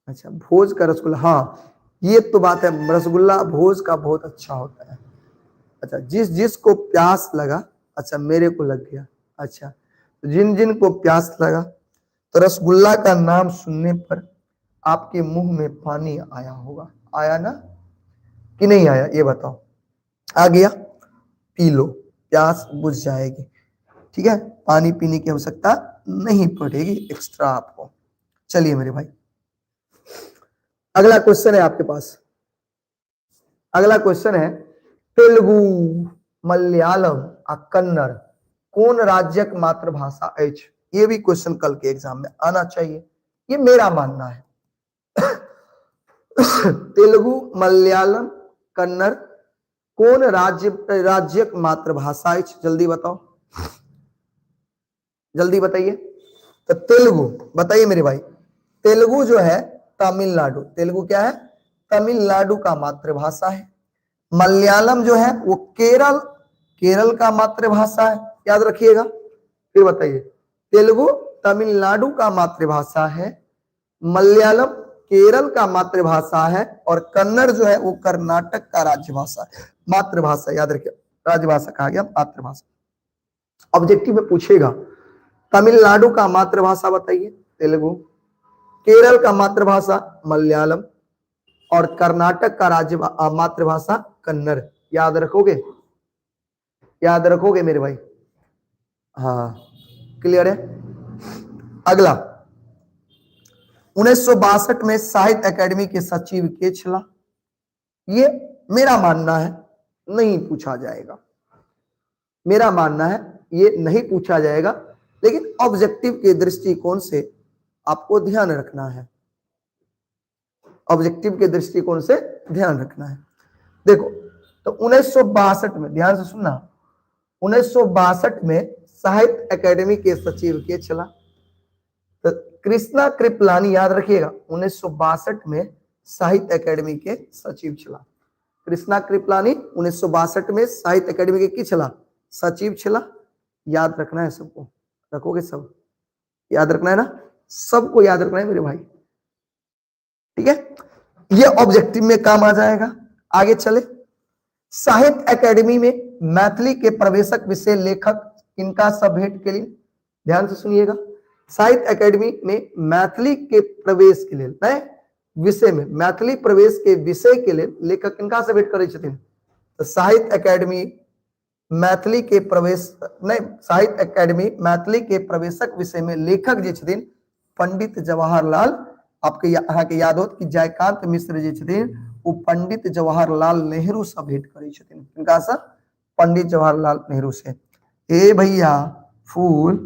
अच्छा, भोज का रसगुल्ला, हाँ ये तो बात है, रसगुल्ला भोज का बहुत अच्छा होता है। अच्छा, जिस जिस को प्यास लगा, अच्छा मेरे को लग गया। अच्छा, तो जिन जिन को प्यास लगा, तो रसगुल्ला का नाम सुनने पर आपके मुंह में पानी आया होगा। आया ना कि नहीं आया? ये बताओ। आ गया? पी लो, प्यास बुझ जाएगी, ठीक है? पानी पीने की आवश्यकता नहीं पड़ेगी एक्स्ट्रा आपको। चलिए मेरे भाई, अगला क्वेश्चन है आपके पास। अगला क्वेश्चन है, तेलुगु, मलयालम और कन्नड़ कौन राज्यक मातृभाषा है? ये भी क्वेश्चन कल के एग्जाम में आना चाहिए, ये मेरा मानना है। तेलुगु, मलयालम, कन्नड़ कौन राज्यक मातृभाषा है? जल्दी बताओ, जल्दी बताइए। तो तेलुगु बताइए मेरे भाई, तेलुगु जो है तमिलनाडु, तेलुगु क्या है? तमिलनाडु का मातृभाषा है। मलयालम जो है वो केरल, केरल का मातृभाषा है, याद रखिएगा। फिर बताइए, तेलुगु तमिलनाडु का मातृभाषा है, मलयालम केरल का मातृभाषा है, और कन्नड़ जो है वो कर्नाटक का राज्यभाषा है। मातृभाषा याद रखिए, राज्यभाषा कहा गया, मातृभाषा। ऑब्जेक्टिव में पूछेगा तमिलनाडु का मातृभाषा बताइए, तेलुगु, केरल का मातृभाषा मलयालम और कर्नाटक का राज्य मातृभाषा कन्नड़। याद रखोगे, याद रखोगे मेरे भाई? हाँ, क्लियर है। अगला 1962 में साहित्य अकादमी के सचिव के छिला। ये मेरा मानना है नहीं पूछा जाएगा, मेरा मानना है ये नहीं पूछा जाएगा, लेकिन ऑब्जेक्टिव के दृष्टिकोण से आपको ध्यान रखना है, ऑब्जेक्टिव के दृष्टिकोण से ध्यान रखना है। देखो, तो 1962 में, ध्यान से सुनना, 1962 में साहित्य अकादमी के सचिव के चला। तो कृष्णा कृपलानी, याद रखिएगा, 1962 में साहित्य अकादमी के सचिव चला। कृष्णा कृपलानी 1962 में साहित्य अकादमी के चला, सचिव चला। याद रखना है सबको, रखोगे सब? याद रखना है ना, सबको याद रखना है मेरे भाई, ठीक है? ये ऑब्जेक्टिव में काम आ जाएगा। आगे चले, साहित्य अकादमी में मैथिली के प्रवेशक विषय लेखक इनका सब भेंट के लिए, ध्यान से सुनिएगा, साहित्य अकादमी में मैथिली के प्रवेश के लिए, नए विषय में मैथिली प्रवेश के विषय के लिए लेखक इनका से भेंट करे छथिन। तो साहित्य अकादमी मैथिली के प्रवेश, नहीं, साहित्य अकादमी मैथिली के प्रवेशक विषय में लेखक जे छथिन पंडित जवाहरलाल, आपके यहाँ के याद होत कि जयकांत मिश्र जे छथिन वो पंडित जवाहरलाल नेहरू से भेंट करे छथिन। इनका से पंडित जवाहरलाल नेहरू से। ए भैया फूल,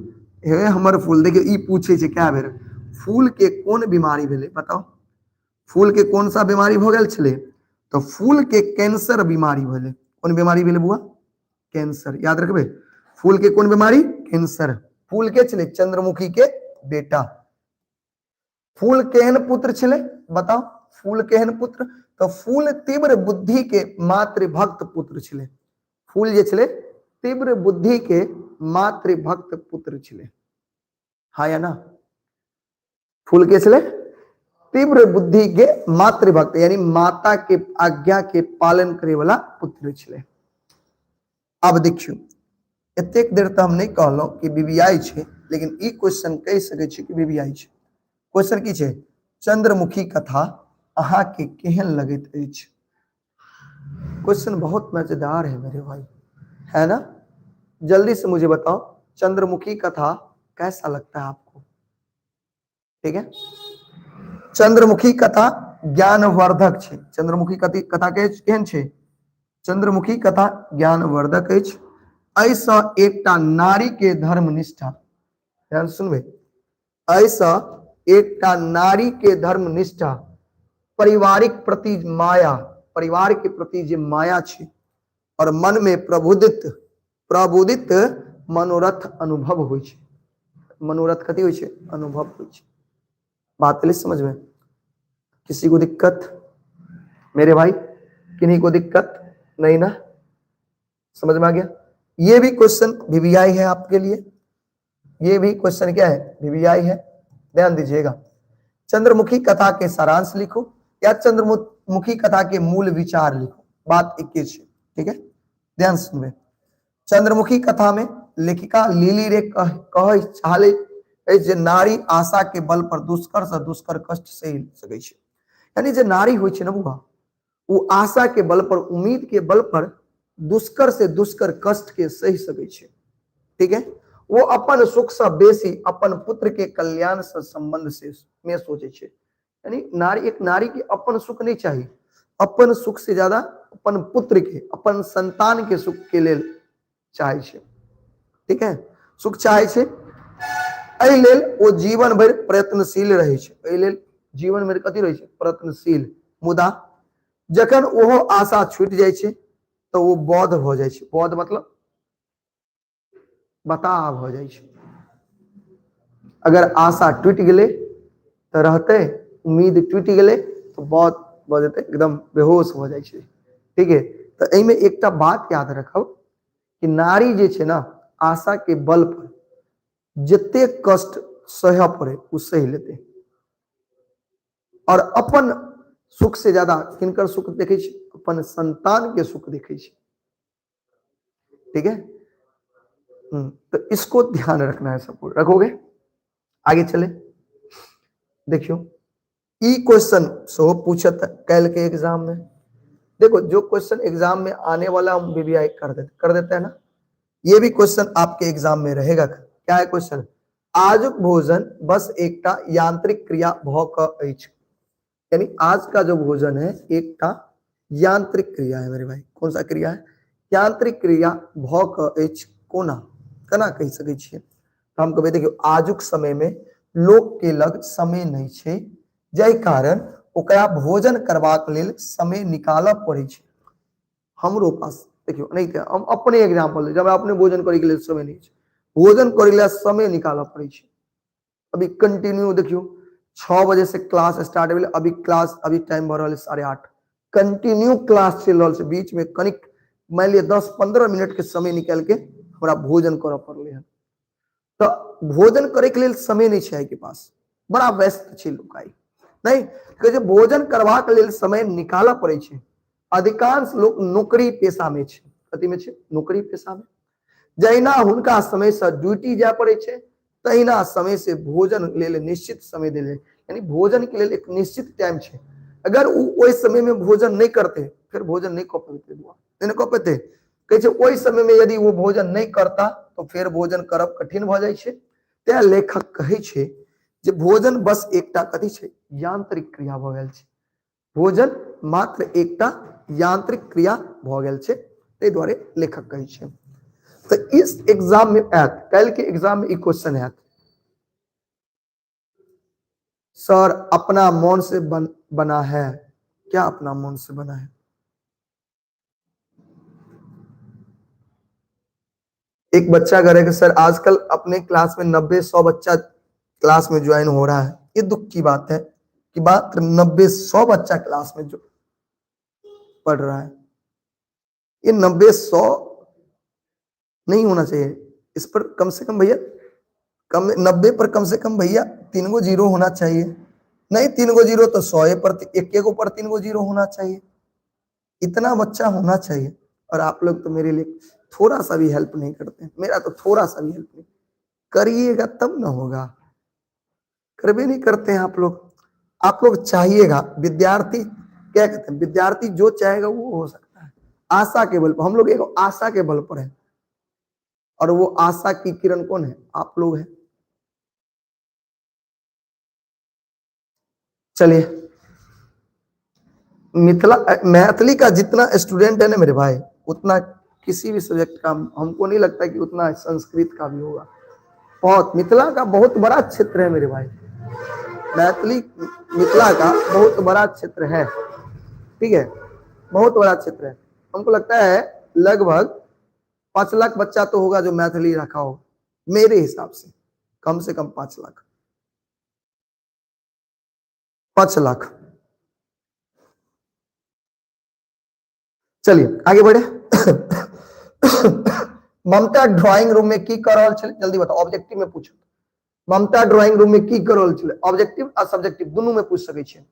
हे हमर फूल, देखिए ई पूछे छे क्या बेर, फूल के कौन बीमारी भेले बताओ? फूल के कौन सा बीमारी भ गेल छले? तो फूल के कैंसर बीमारी भेले। कौन बीमारी भेले बुआ? कैंसर। याद रखबे, फूल के कौन बीमारी? कैंसर। फूल के छले चंद्रमुखी के बेटा। फूल केहन पुत्र छले बताओ? फूल केहन पुत्र? तो फूल तीव्र बुद्धि के मातृभक्त पुत्र छले। फूल जे छले तीव्र बुद्धि के मातृभक्त पुत्र छले, हाँ या ना? फूल के छले तीव्र बुद्धि के मातृभक्त, यानी माता के आज्ञा के पालन करे वाला पुत्र छले। अब देखियो, एतेक देर तो हम नहीं कहलो कि बीबीआई छे, लेकिन ई क्वेश्चन कह सके छी कि बीबीआई छे। क्वेश्चन की छे? चंद्रमुखी कथा अहा के केहन लगत अछि? क्वेश्चन बहुत मजेदार है मेरे भाई, है ना? जल्दी से मुझे बताओ, चंद्रमुखी कथा कैसा लगता है आपको? ठीक है, चंद्रमुखी कथा ज्ञानवर्धक छे। चंद्रमुखी कथा केहन छे? चंद्रमुखी कथा ज्ञानवर्धक अछि। ऐसा एकटा नारी के धर्मनिष्ठा, ध्यान सुनबे, ऐसा एकटा नारी के धर्मनिष्ठा, पारिवारिक प्रति माया, परिवार के प्रति जे माया छे, और मन में प्रबोधित मनोरथ अनुभव होइ छे। मनोरथ कथी होइ छे? अनुभव होइ छे। बात ले समझ में? किसी को दिक्कत मेरे भाई? किन्हीं को दिक्कत नहीं ना? समझ में आ गया? ये भी क्वेश्चन बीबीआई है आपके लिए, ये भी क्वेश्चन क्या है? बीबीआई है। ध्यान दीजिएगा, चंद्रमुखी कथा के सारांश लिखो या चंद्रमुखी कथा के मूल विचार लिखो, बात एक ही है, ठीक है? ध्यान सुनबे, चंद्रमुखी कथा में लेखिका लिली रे कह चाहले जे नारी आशा के बल पर दुष्कर से दुष्कर कष्ट सही सकै छै। यानी जे नारी होइ छै ना बुआ, वो आशा के बल पर, उम्मीद के बल पर दुष्कर से दुष्कर कष्ट के सही सकै छै, ठीक है? वो अपन सुख से बेसी अपन पुत्र के कल्याण से संबंध से में सोचे छे। यानी नारी, एक नारी के अपन सुख नहीं चाहिए, अपन सुख से ज्यादा अपन पुत्र के, अपन संतान के सुख के लेल चाहे छे, ठीक है? सुख चाहे छे, एहि लेल वो जीवन भर प्रयत्नशील रहे छे। एहि लेल जीवन भर कथी रहे छे? प्रयत्नशील। मुदा जखन ओहो आशा छूट जाय छे तो वो बौद्ध हो जाय छे। बौद्ध मतलब बताह हो जाय छे। अगर आशा टूट गेले तो रहते, उम्मीद टूट गेले तो बौद्ध हो जाते, एकदम बेहोश हो जाय छे, ठीक है? तो एमे एकटा बात याद रखब कि नारी जे छे ना, आशा के बल पर जिते कष्ट सह पड़े उ सही लेते, और अपन सुख से ज्यादा किनकर सुख देखे छे? अपन संतान के सुख देखे छे, ठीक है? तो इसको ध्यान रखना है, सबको रखोगे? आगे चले, देखियो ई क्वेश्चन सो पूछत कैल के एग्जाम में। देखो जो क्वेश्चन एग्जाम में आने वाला हम बीबीआई कर देते हैं ना, ये भी क्वेश्चन आपके एग्जाम में रहेगा। क्या है क्वेश्चन? आजुक भोजन बस एकटा यांत्रिक क्रिया भ क अछि। यानी आज का जो भोजन है एकटा यांत्रिक क्रिया है मेरे भाई। कौन सा क्रिया है? यांत्रिक क्रिया भ क अछि कोना केना कहि सकै छियै? तो हम कहबै देखियो आजुक समय में लोग के लग समय नहीं छै, जय कारण ओकरा भोजन करबाक लेल समय निकालऽ पड़ै छै। हमरो पास देखियो नहीं थे, हम अपने एग्जांपल जब अपने भोजन करे के लिए समय नहीं छै, भोजन करे ले समय निकालऽ पड़ै छै। अभी कंटिन्यू देखियो 6 बजे से क्लास स्टार्ट भेल, अभी क्लास अभी टाइम भ रहल है 8:30, कंटिन्यू क्लास चल रहल छै, बीच में कनिक मान लिया 10-15 मिनट के समय निकाल के हमरा भोजन करऽ पड़ले है। तो भोजन करे के लिए समय नहीं छै के पास, बड़ा व्यस्त छै लोग आई नहीं कि जे भोजन करबाक लेल समय निकालऽ पड़ै छै। अधिकांश लोग नौकरी पेशा में छै, कथी में छै? नौकरी पेशा में। जहिना हुनका समय से ड्यूटी जाय पड़े छै, तहिना समय से भोजन लेल निश्चित समय देले, यानी भोजन के लिए एक निश्चित टाइम छै। अगर वो ओइ समय में भोजन नहीं करते फिर भोजन नहीं कर पाते, नहीं कर पाते। कहे छै ओइ समय में यदि वो भोजन नहीं करता तो फिर भोजन करब कठिन भ जाय छै। तें लेखक कहे छै जे भोजन बस एकटा कथी छै? यांत्रिक क्रिया भ गेल छै। भोजन मात्र एकटा यांत्रिक क्रिया भ गेल छै, तै द्वारे लेखक कहे छै। तो इस एग्जाम में आयत, कल के एग्जाम में ई क्वेश्चन आयत, सर अपना मौन से बना है। क्या अपना मौन से बना है? एक बच्चा करेगा सर आजकल अपने क्लास में 90-100 बच्चा क्लास में ज्वाइन हो रहा है। ये दुख की बात है कि मात्र 90-100 बच्चा क्लास में जो पढ़ रहा है, ये 90-100 नहीं होना चाहिए। इस पर कम से कम भैया कम 90 पर कम से कम भैया 3 गो जीरो होना चाहिए। नहीं 3 गो जीरो तो 100 पर 1 गो पर 3 गो जीरो होना चाहिए। इतना बच्चा होना चाहिए। और आप लोग तो मेरे लिए थोड़ा सा भी हेल्प नहीं करते। मेरा तो थोड़ा सा भी हेल्प नहीं करिएगा तब ना होगा, कर भी नहीं करते हैं आप लोग। आप लोग चाहिएगा, विद्यार्थी क्या कहते हैं, विद्यार्थी जो चाहेगा वो हो सकता है, आशा के बल पर। हम लोग एक आशा के बल पर है, और वो आशा की किरण कौन है? आप लोग हैं। चलिए मिथिला मैथिली का जितना स्टूडेंट है ना मेरे भाई, उतना किसी भी सब्जेक्ट का हमको नहीं लगता कि उतना संस्कृत का भी होगा। बहुत मिथिला का बहुत बड़ा क्षेत्र है मेरे भाई, मैथिली मिथिला का बहुत बड़ा क्षेत्र है, ठीक है, बहुत बड़ा क्षेत्र है। हमको लगता है लगभग 5 लाख बच्चा तो होगा जो मैथिली रखा हो, मेरे हिसाब से कम 5 लाख 5 लाख। चलिए आगे बढ़े। ममता ड्राइंग रूम में की कर रहल छले, जल्दी बताओ, ऑब्जेक्टिव में पूछो। ममता ड्राइंग रूम में की कर रहल छले, ऑब्जेक्टिव आ सब्जेक्टिव दोनों में पूछ सकै छियै।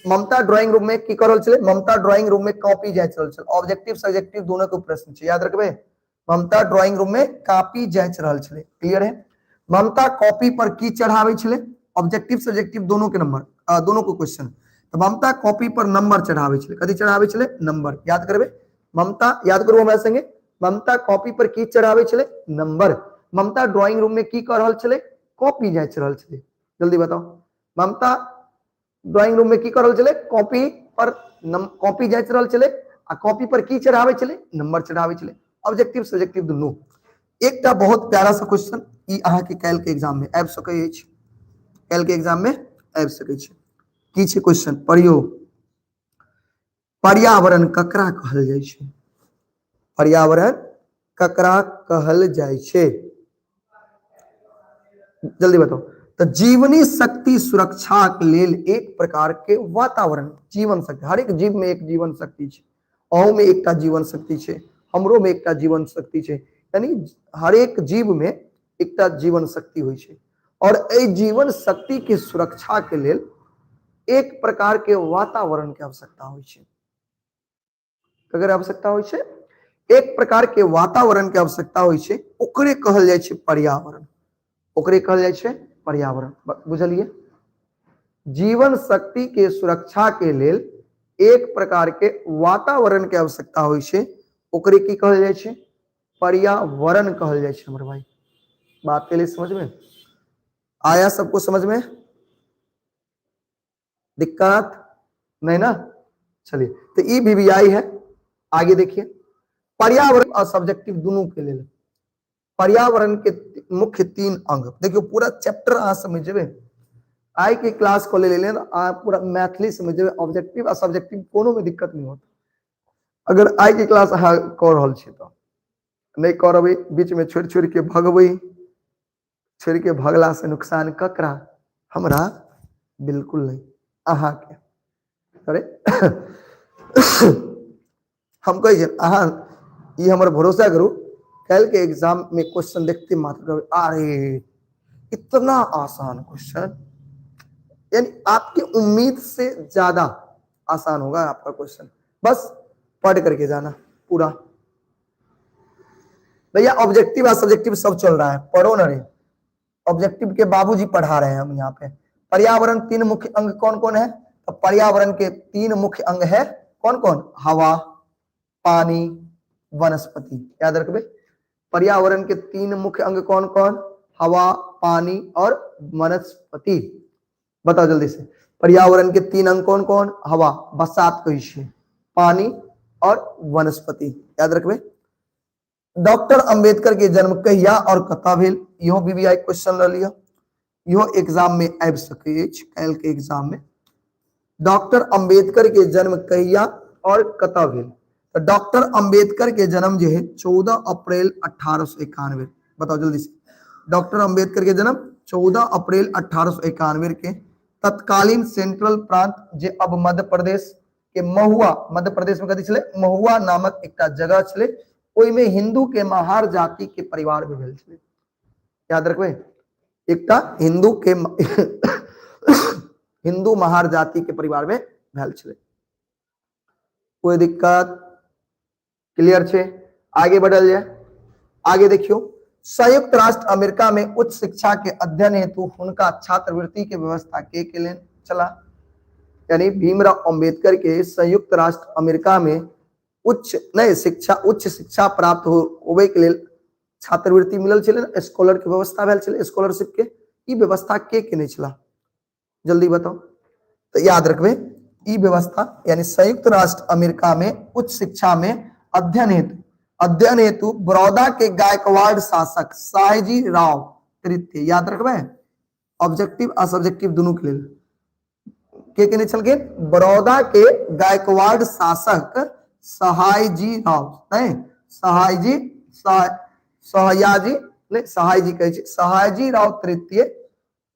ममता ड्राइंग रूम में की कर रहल छले, ममता ड्राइंग रूम में कॉपी जांच रहल छले, ऑब्जेक्टिव सब्जेक्टिव दोनों के प्रश्न छै, याद रखबे। ममता ड्राइंग रूम में कॉपी जांच रहल छले, क्लियर है। ममता कॉपी पर की चढ़ावे छले, ऑब्जेक्टिव सब्जेक्टिव दोनों के नंबर, दोनों को क्वेश्चन। तो ममता कॉपी पर नंबर चढ़ावे छले, कथी चढ़ावे छले? नंबर, याद करबे। ममता याद करो हमरा संगे, ममता कॉपी पर की चढ़ावे छले? नंबर। ममता ड्राइंग रूम में की कर रहल छले? कॉपी जांच रहल छले, जल्दी बताओ। ममता ड्राइंग रूम में की कर रहल छले? कॉपी पर कॉपी जांच रहल छले, आ कॉपी पर की चढ़ावे छले? नंबर चढ़ावे छले। ऑब्जेक्टिव सब्जेक्टिव दोनों। एकटा बहुत प्यारा सा क्वेश्चन ई अहाँ के काल्हि के एग्जाम में आबि सकै अछि, काल्हि के एग्जाम में आबि सकै छै। की छै क्वेश्चन? पढ़ियो, पर्यावरण ककरा कहल जाइ छै? पर्यावरण ककरा कहल जाइ छै? जल्दी बताओ। तो जीवनी शक्ति सुरक्षा के लेल एक प्रकार के वातावरण, जीवन शक्ति, हर एक जीव में एक जीवन शक्ति छै, अहू में एकटा जीवन शक्ति छै, हमरो में एकटा जीवन शक्ति छै, यानी हर एक जीव में एकटा जीवन शक्ति होइ छै। और ए जीवन शक्ति के सुरक्षा के लेल एक प्रकार के वातावरण के आवश्यकता होइ छै। अगर आवश्यकता होइ छै, एक प्रकार के वातावरण के आवश्यकता होइ छै, ओकरे कहल जाइ छै पर्यावरण, ओकरे कहल जाइ छै पर्यावरण, बुझलिए। जीवन शक्ति के सुरक्षा के लेल एक प्रकार के वातावरण के आवश्यकता होइ छै, ओकरे की कहल जाय छै? पर्यावरण कहल जाय छै। हमर भाई बात के लिए समझ में आया? सबको समझ में? दिक्कत नहीं ना? चलिए, तो ई वीवीआई है। आगे देखिए, पर्यावरण और सब्जेक्टिव दोनों के लिए पर्यावरण के मुख्य 3 अंग। देखियो पूरा चैप्टर आ समझबे, आई के क्लास को ले लेना, आप पूरा मैथिली समझबे, ऑब्जेक्टिव और सब्जेक्टिव कोनो में दिक्कत नहीं होता। अगर आई के क्लास अहाँ कर रहल छी तो नहीं करबे, बीच में छोड़ के भगबे, छोड़ के भगला से नुकसान ककरा? हमरा? बिल्कुल नहीं, अहाँ के। अरे हम कहे अहाँ ये हमर भरोसा करू, कल के एग्जाम में क्वेश्चन देखते मात्र अरे इतना आसान क्वेश्चन, यानी आपकी उम्मीद से ज्यादा आसान होगा आपका क्वेश्चन, बस पढ़ करके जाना पूरा। भैया ऑब्जेक्टिव और सब्जेक्टिव सब चल रहा है, पढ़ो ना रे। ऑब्जेक्टिव के बाबूजी पढ़ा रहे हैं हम यहाँ पे। पर्यावरण 3 मुख्य अंग कौन कौन है? तो पर्यावरण के 3 मुख्य अंग है कौन कौन? हवा, पानी, वनस्पति। याद रखबे, पर्यावरण के 3 मुख्य अंग कौन कौन? हवा, पानी और वनस्पति। बताओ जल्दी से, पर्यावरण के 3 अंग कौन कौन? हवा, बसात कही, पानी और वनस्पति। याद रखबे। डॉक्टर अंबेडकर के जन्म कहिया और कतऽ भेल? इहो वीवीआई क्वेश्चन ल लिया, इहो एग्जाम में आबि सकै अछि, काल्हि के एग्जाम में। डॉक्टर अंबेडकर के जन्म कहिया और कतऽ भेल? तो डॉक्टर अंबेडकर के जन्म जो है 14 अप्रैल 1891। बताओ जल्दी से, डॉक्टर अंबेडकर के जन्म 14 अप्रैल 1891 के तत्कालीन सेंट्रल प्रांत जे अब मध्य प्रदेश के महुआ, मध्य प्रदेश में कथी छलै? महुआ नामक एक जगह छलै, ओई में हिंदू के महार जाति के परिवार में भेल छलै। याद रखबे, एकटा हिंदू के हिंदू महार जाति के परिवार में भेल छलै। कोई दिक्कत? क्लियर छे? आगे बढ़ल जाए। आगे देखियो, संयुक्त राष्ट्र अमेरिका में उच्च शिक्षा के अध्ययन हेतु उनका छात्रवृत्ति के व्यवस्था के केलन चला? यानी भीमराव अंबेडकर के संयुक्त राष्ट्र अमेरिका में उच्च शिक्षा प्राप्त होवे के लिए छात्रवृत्ति मिलल छलै, स्कॉलर के व्यवस्था भेल छलै, स्कॉलरशिप के। ई व्यवस्था के केने छला? जल्दी बताओ। तो याद रखबे, ई व्यवस्था यानी संयुक्त राष्ट्र अमेरिका में उच्च शिक्षा में अध्ययन हेतु बड़ौदा के गायकवाड़ शासक सयाजी राव तृतीय। याद रखबे, ऑब्जेक्टिव और सब्जेक्टिव दोनों के लिए के केने छलखिन? बड़ौदा के गायकवाड़ शासक सयाजी राव, नहीं सयाजी राव तृतीय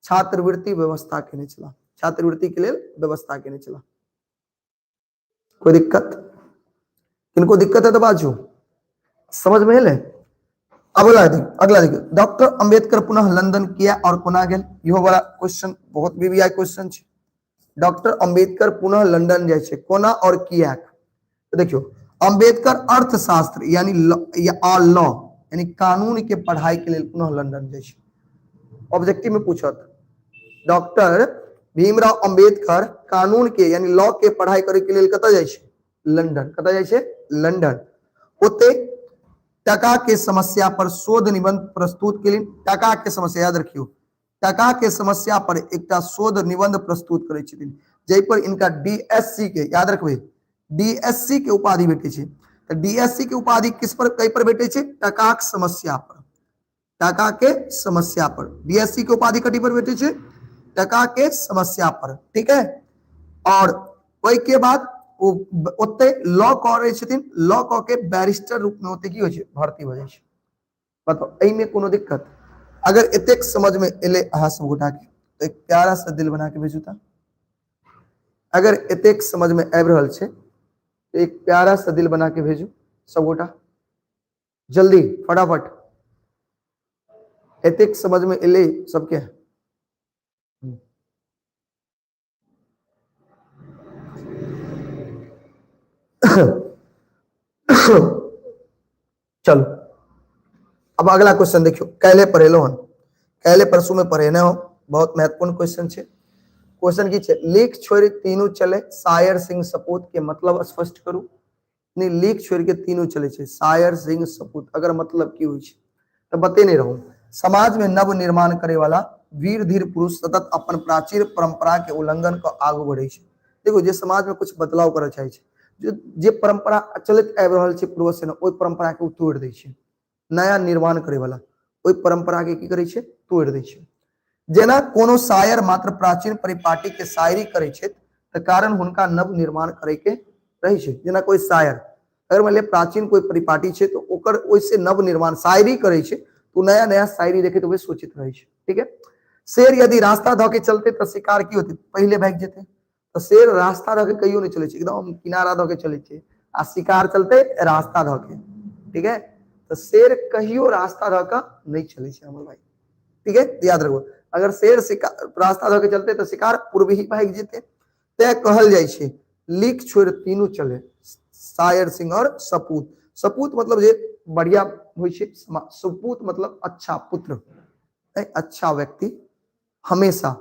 छात्रवृत्ति व्यवस्था केने चला, छात्रवृत्ति के लिए व्यवस्था केने चला। कोई दिक्कत? किनको दिक्कत है तो बाजू, समझ में ले। अगला देखिए, डॉक्टर अंबेडकर पुनः लंदन किया और कोना गेल? इहो बड़ा क्वेश्चन, बहुत वीवीआई क्वेश्चन छै। डॉक्टर अंबेडकर पुनः लंदन जाय छै, कोना और किया? तो देखियो, अंबेडकर अर्थशास्त्र यानी लॉ यानी कानून के पढ़ाई के लिए पुनः लंदन जाय छै। ऑब्जेक्टिव में पूछत, डॉक्टर भीमराव अंबेडकर कानून के यानी लॉ के पढ़ाई करे के लिए कतऽ जाय छै? लंदन। कतऽ जाय छै? लंदन। ओते टका के समस्या पर शोध निबंध प्रस्तुत के लिए, टका के समस्या याद रखियो, टका के समस्या पर एक शोध निबंध प्रस्तुत करे छथिन, जै पर इनका डीएससी के, याद रखबे, डीएससी के उपाधि भेटे छै। तो डीएससी के उपाधि किस पर, कई पर भेटे छै? टका के समस्या पर, टका के समस्या पर डीएससी के उपाधि कथी पर भेटे छै? टका के समस्या पर, ठीक है। और ओई के बाद ओते लॉ करे छथिन, लॉ क के बैरिस्टर रूप में ओते की होय छै? भर्ती हो जाय छै। बताओ एई में कोनो दिक्कत? अगर एतेक समझ में एले अहाँ सब गोटा के तो एक प्यारा सा दिल बना के भेजू ता। अगर एतेक समझ में आबि रहल छै तो एक प्यारा सा दिल बना के भेजू सब गोटा, जल्दी फटाफट। एतेक समझ में एले सबके? चलो अब अगला क्वेश्चन देखियो, कैले पढ़ेलो हन, कैले परसों में पढ़े हो, बहुत महत्वपूर्ण क्वेश्चन छे। क्वेश्चन की छे लीक छोड़ तीनों चले शायर सिंह सपूत के मतलब स्पष्ट करू नहीं लीक छोड़ के तीनों चले छे शायर सिंह सपूत अगर मतलब की हुई छे तो बते नहीं रहूं समाज में नव निर्माण करे वाला वीर धीर पुरुष सतत अपन प्राचीन परंपरा के उल्लंघन को आगू बढ़े छे देखो जे समाज में कुछ बदलाव करे चाहे छे जो जे परंपरा चलित आबि रहल छे पूर्व से ओई परंपरा के तोड़ दै छे नया निर्माण करे वाला ओई परंपरा के की करे छे तोड़ दै छे जेना कोनो शायर मात्र प्राचीन परिपाटी के शायरी करे छे त कारण हुनका नव निर्माण करे के रही छे जेना कोई शायर अगर मान लिया प्राचीन कोई परिपाटी छे तो ओकर ओइसे नव निर्माण शायरी करे छे तो नया नया शायरी देखे तो वे सोचित रहे छे ठीक है शेर यदि रास्ता ध के चलते तो शिकार की होती पहले भाग जेते तो शेर रास्ता ध के कहियो नहीं चले छे एकदम किनारा ध के चले छे आ शिकार चलते रास्ता ध के ठीक है तो शेर कहियो रास्ता ध के नहीं चले छे हमर भाई ठीक है याद रखो अगर शेर रास्ता ध के चलते तो शिकार पूर्व ही भाग जेते तय कहल जाय छे लीक छोड़ तीनों चले शायर सिंह और सपूत सपूत मतलब जे बढ़िया होय छे सपूत मतलब अच्छा पुत्र अच्छा व्यक्ति हमेशा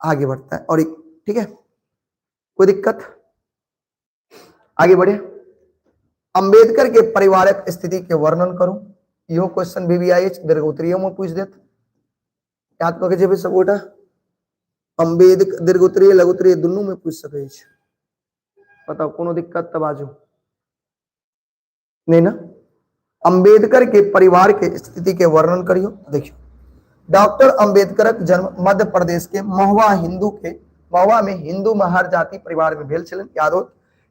आगे बढ़ता है और एक ठीक है कोई दिक्कत आगे बढ़े अंबेडकर के पारिवारिक स्थिति के वर्णन करूं यो क्वेश्चन भी आई दीर्घ उत्तरीय में पूछ देत याद करके जेबे सब गोटा अंबेडकर दीर्घ उत्तरीय लघु उत्तरीय दोनों में पूछ सके छे बताओ कोनो दिक्कत तब आजू नहीं ना अंबेडकर के परिवार के स्थिति के वर्णन करियो देखियो डॉक्टर अंबेडकर जन्म मध्य प्रदेश के महुआ में हिंदू महार जाति परिवार में भेल छलन याद हो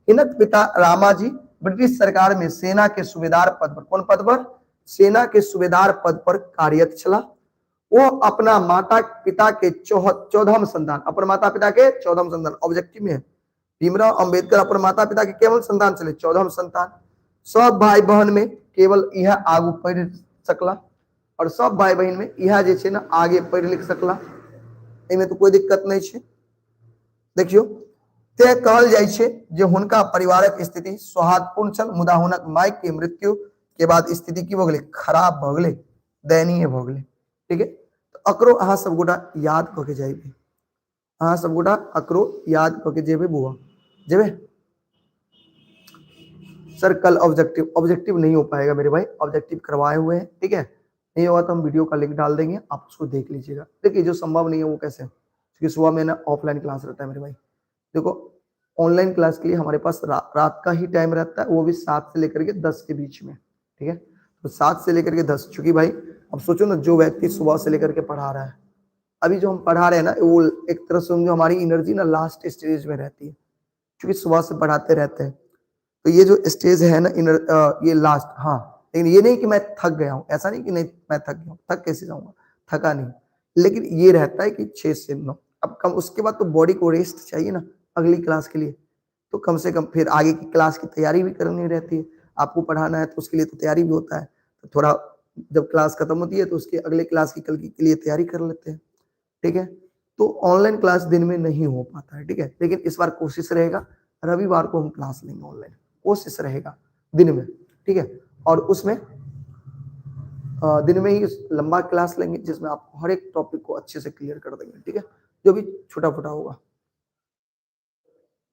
इनक पिता रामाजी ब्रिटिश सरकार में सेना के सूबेदार पद पर कौन पद पर सेना के सूबेदार पद पर कार्यरत छला वो अपना माता पिता के 14वें संतान अपन माता पिता के 14वें संतान ऑब्जेक्टिव में है भीमराव अंबेडकर अपन माता पिता के केवल संतान चले 14वें संतान सब भाई बहन में केवल यह आगू पढ़ सकला और सब भाई बहन में यह जे छे ना आगे पढ़ लिख सकला एमे तो कोई दिक्कत नहीं छे देखियो ते कहल जाय छे जे हुनका पारिवारिक स्थिति सौहार्दपूर्ण छल मुदा हुनक माय के मृत्यु के बाद स्थिति की भ गेलै खराब भ गेलै दयनीय भ गेलै ठीक है तो अकरो अहाँ सब गोटा याद क के जाइबे अहाँ सब गोटा अकरो याद क के जेबे बुआ जेबे सर कल ऑब्जेक्टिव नहीं हो पाएगा मेरे भाई ऑब्जेक्टिव करवाए हुए हैं ठीक है नहीं होगा तो हम वीडियो का लिंक डाल देंगे आप उसको देख लीजिएगा देखिए जो संभव नहीं है वो कैसे क्योंकि सुबह में ना ऑफलाइन क्लास रहता है मेरे भाई देखो ऑनलाइन क्लास के लिए हमारे पास रात का ही टाइम रहता है वो भी 7 से लेकर के 10 के बीच में ठीक है तो 7 से लेकर के 10 चूंकि भाई अब सोचो ना जो व्यक्ति सुबह से लेकर के पढ़ा रहा है अभी जो हम पढ़ा रहे हैं ना वो एक तरह से जो हमारी एनर्जी ना लास्ट स्टेज में रहती है क्योंकि सुबह से पढ़ाते रहते हैं तो ये जो स्टेज है ना ये लास्ट हाँ लेकिन ये नहीं कि मैं थक गया हूँ ऐसा नहीं कि नहीं मैं थक गया हूँ थक कैसे जाऊंगा थका नहीं लेकिन ये रहता है कि 6 से 9 अब कम उसके बाद तो बॉडी को रेस्ट चाहिए ना अगली क्लास के लिए तो कम से कम फिर आगे की क्लास की तैयारी भी करनी रहती है आपको पढ़ाना है तो उसके लिए तो तैयारी भी होता है तो थोड़ा जब क्लास खत्म होती है तो उसके अगले क्लास की कल की के लिए तैयारी कर लेते हैं ठीक है तो ऑनलाइन क्लास दिन में नहीं हो पाता है ठीक है लेकिन इस बार कोशिश रहेगा रविवार को हम क्लास लेंगे ऑनलाइन कोशिश रहेगा दिन में ठीक है और उसमें दिन में ही लंबा क्लास लेंगे जिसमें आपको हर एक टॉपिक को अच्छे से क्लियर कर देंगे ठीक है जो भी छोटा छोटा होगा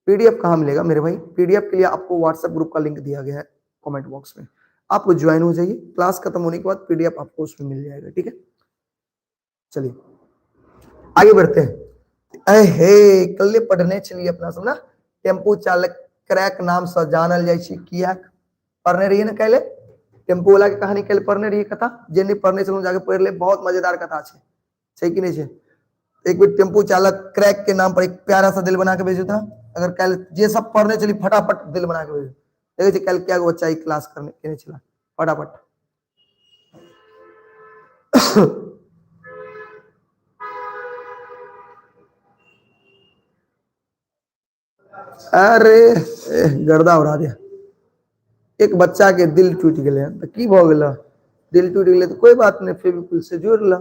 पीडीएफ कहाँ मिलेगा मेरे भाई पीडीएफ के लिए आपको व्हाट्सएप ग्रुप का लिंक दिया गया है कमेंट बॉक्स में आप ज्वाइन हो जाइए क्लास खत्म होने के बाद पीडीएफ आपको उसमें मिल जाएगा ठीक है चलिए आगे बढ़ते हैं हे कल पढ़ने चलिए अपना सब ना टेम्पू चालक क्रैक नाम से जानल जाय छै किया पढ़ने रहिए ना कहले टेम्पू वाला के कहानी कहले पढ़ने रहिए कथा जे नहीं पढ़ने चलो जाके पढ़ ले बहुत मजेदार कथा छै कि नहीं छै एक बार टेम्पू चालक क्रैक के नाम पर एक प्यारा सा दिल बना के भेजो था अगर कल जे सब पढ़ने चली फटाफट दिल बना के भेजो देखे कल क्या बच्चा ही क्लास करने के चला फटाफट अरे गर्दा उड़ा दिया एक बच्चा के दिल टूट गए तो की भ गेल दिल टूट गए तो कोई बात नहीं फेविक्विक से जोड़ ला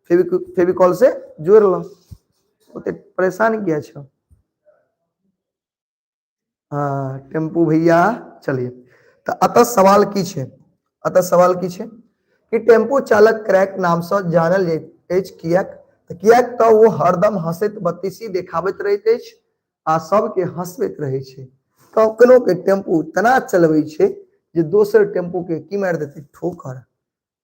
फेविकॉल से जोड़ ला ओते परेशान किया छ हाँ टेम्पू भैया चलिए तो अतः सवाल की छे कि टेम्पू चालक क्रैक नाम से जानल जाइत अछि कियाक किया तो वो हरदम हंसैत बत्तीसी देखाबैत रहैत अछि आ सबके हंसबैत रहै छै। कखनो के टेम्पू तना चलबै छै जे दोसर टेम्पू के की मारि देतै ठोकर।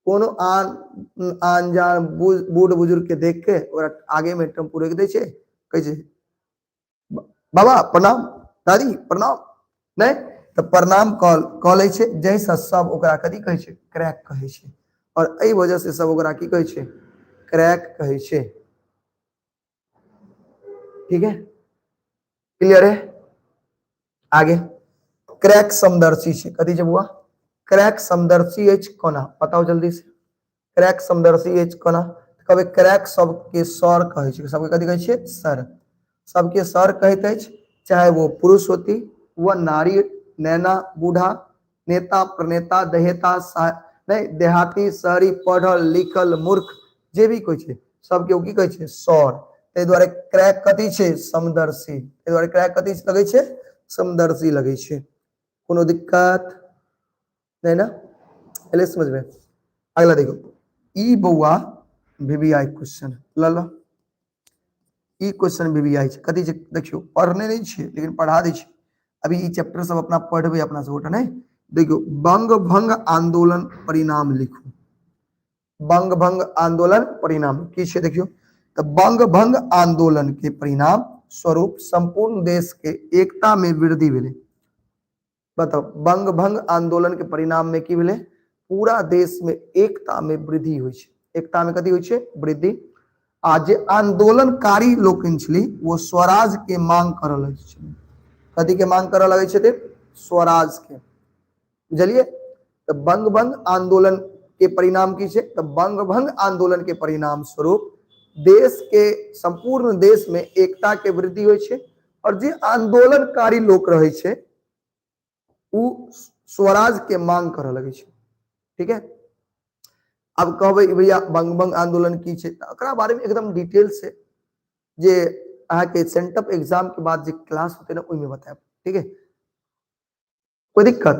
कोनो आन जान बूढ़ बुजुर्ग के देख के ओकरा आगे में टेम्पू रोक दै छै, कहै छै बाबा प्रणाम, दादी प्रणाम, नहीं तो प्रणाम कऽ लै छै, जाहिसँ सब ओकरा कथी कहै छै क्रैक कहै छै। और एहि वजह से सब ओकरा की कहै छै क्रैक कहै छै। ठीक है, क्लियर है। आगे क्रैक समदर्शी छै, कथी छै बुआ क्रैक समदर्शी अछि कोना, बताओ जल्दी से। क्रैक समदर्शी अछि कोना, कहबै क्रैक सबके सर कहै छै, सबके कथी कहै छै सर, सबके सर कहैत अछि, चाहे वो पुरुष होती व नारी, नैना, बूढ़ा, नेता, प्रणेता, दहेता, नहीं देहाती, शहरी, पढ़ल लिखल, मूर्ख, जे भी कोई छै सबके ओ की कहै छै सर। ताहि दुआरे क्रैक कथी छै समदर्शी, ताहि दुआरे क्रैक कथी लगै छै समदर्शी लगै छै। कोनो दिक्कत नहीं ना, पहले समझ में। अगला देखो, ई बउआ वीवीआई क्वेश्चन ल लो, ई क्वेश्चन वीवीआई छै, कथी छै देखियो, पढ़ने नहीं छियै लेकिन पढ़ा दै छी। अभी ई चैप्टर सब अपना पढ़बै अपना सब नहीं। देखियो बंग भंग आंदोलन परिणाम लिखो, बंग भंग आंदोलन परिणाम की छै देखियो, तो बंग भंग आंदोलन के परिणाम स्वरूप संपूर्ण देश के एकता में वृद्धि भेलै। बताओ बंग भंग आंदोलन के परिणाम में की भेलै, पूरा देश में एकता में वृद्धि होइ छै, एकता में कथी होइ छै वृद्धि। आ जे आंदोलनकारी लोकनि छली वो स्वराज के मांग करऽ लगै छथिन, कथी के मांग करऽ लगै छथिन स्वराज के, बुझलिए। तो बंग भंग आंदोलन के परिणाम की छै, तो बंग भंग आंदोलन के परिणाम स्वरूप देश के संपूर्ण देश में एकता के वृद्धि होइ छै। और जे आंदोलनकारी लोक रहे छै उ स्वराज के मांग करऽ लगे छै, ठीक है। अब कहबै भैया बंग भंग आंदोलन की छै, एकरा बारे में एकदम डिटेल से जे अहाँ के सेंटअप एग्जाम के बाद जे क्लास होते ना ओहि में बताएब, ठीक है, कोई दिक्कत।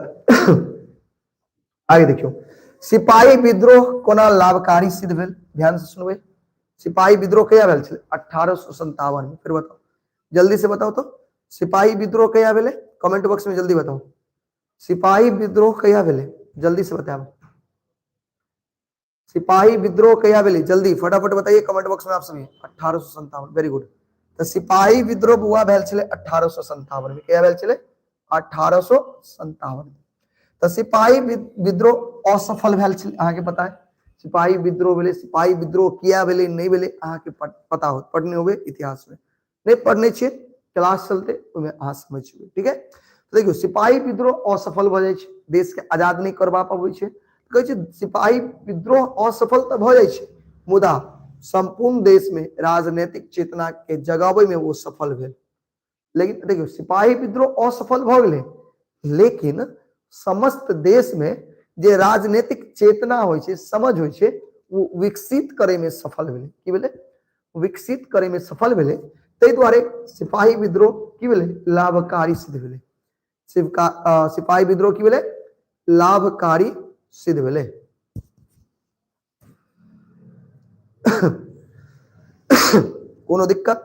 आगे देखियो, सिपाही विद्रोह कोना लाभकारी सिद्ध भेल, ध्यान से सुनबे। सिपाही विद्रोह कहिया भेल छलै 1857 में, फिर बताओ जल्दी से बताओ तो सिपाही विद्रोह कहिया भेलै, कमेंट बॉक्स में जल्दी बताओ सिपाही विद्रोह कहिया भेलै, जल्दी से बताओ सिपाही विद्रोह कहिया भेलै, जल्दी फटाफट बताइए कमेंट बॉक्स में आप सभी। 1857, वेरी गुड। तो सिपाही विद्रोह बुआ भेल छलै 1857 में, कहिया भेल छलै 1857 में। तो सिपाही विद्रोह असफल भेल छलै, अहाँ के पता है सिपाही विद्रोह भेलै, सिपाही विद्रोह किया भेलै नहीं भेलै अहाँ के पता हो, पढ़ने होबे इतिहास में, नहीं पढ़ने छियै क्लास चलते ओहिमे अहाँ समझिए, ठीक है। तो देखियो सिपाही विद्रोह असफल भ जाइ छै, देश के आजाद नहीं करबा पाबै छै, कहै छै सिपाही विद्रोह असफल तो भ जाइ छै मुदा संपूर्ण देश में राजनीतिक चेतना के जगाबै में वो सफल भेल। लेकिन देखियो सिपाही विद्रोह असफल भ गेलै, लेकिन समस्त देश में जे राजनीतिक चेतना होइ छै, समझ होइ छै, वो विकसित करे में सफल भेलै, की भेलै विकसित करे में सफल भेलै। ताहि दुआरे सिपाही विद्रोह की भेलै लाभकारी सिद्ध भेलै, सिपाही विद्रोह की भेलै लाभकारी सिद्ध भेलै। कोनो दिक्कत।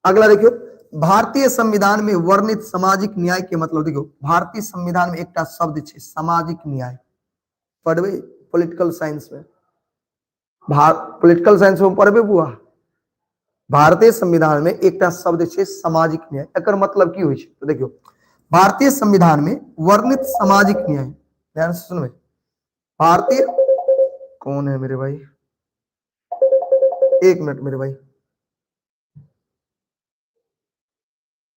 अगला देखियो, भारतीय संविधान में वर्णित सामाजिक न्याय के मतलब, देखियो भारतीय संविधान में एकटा शब्द छै सामाजिक न्याय, पढ़बै पॉलिटिकल साइंस में, पॉलिटिकल साइंस में पढ़बै बुआ। भारतीय संविधान में एकटा शब्द छै सामाजिक न्याय, एकर मतलब की होइ छै, तो देखियो भारतीय संविधान में वर्णित सामाजिक न्याय, ध्यान से सुनबे, भारतीय कौन है मेरे भाई, एक मिनट मेरे भाई,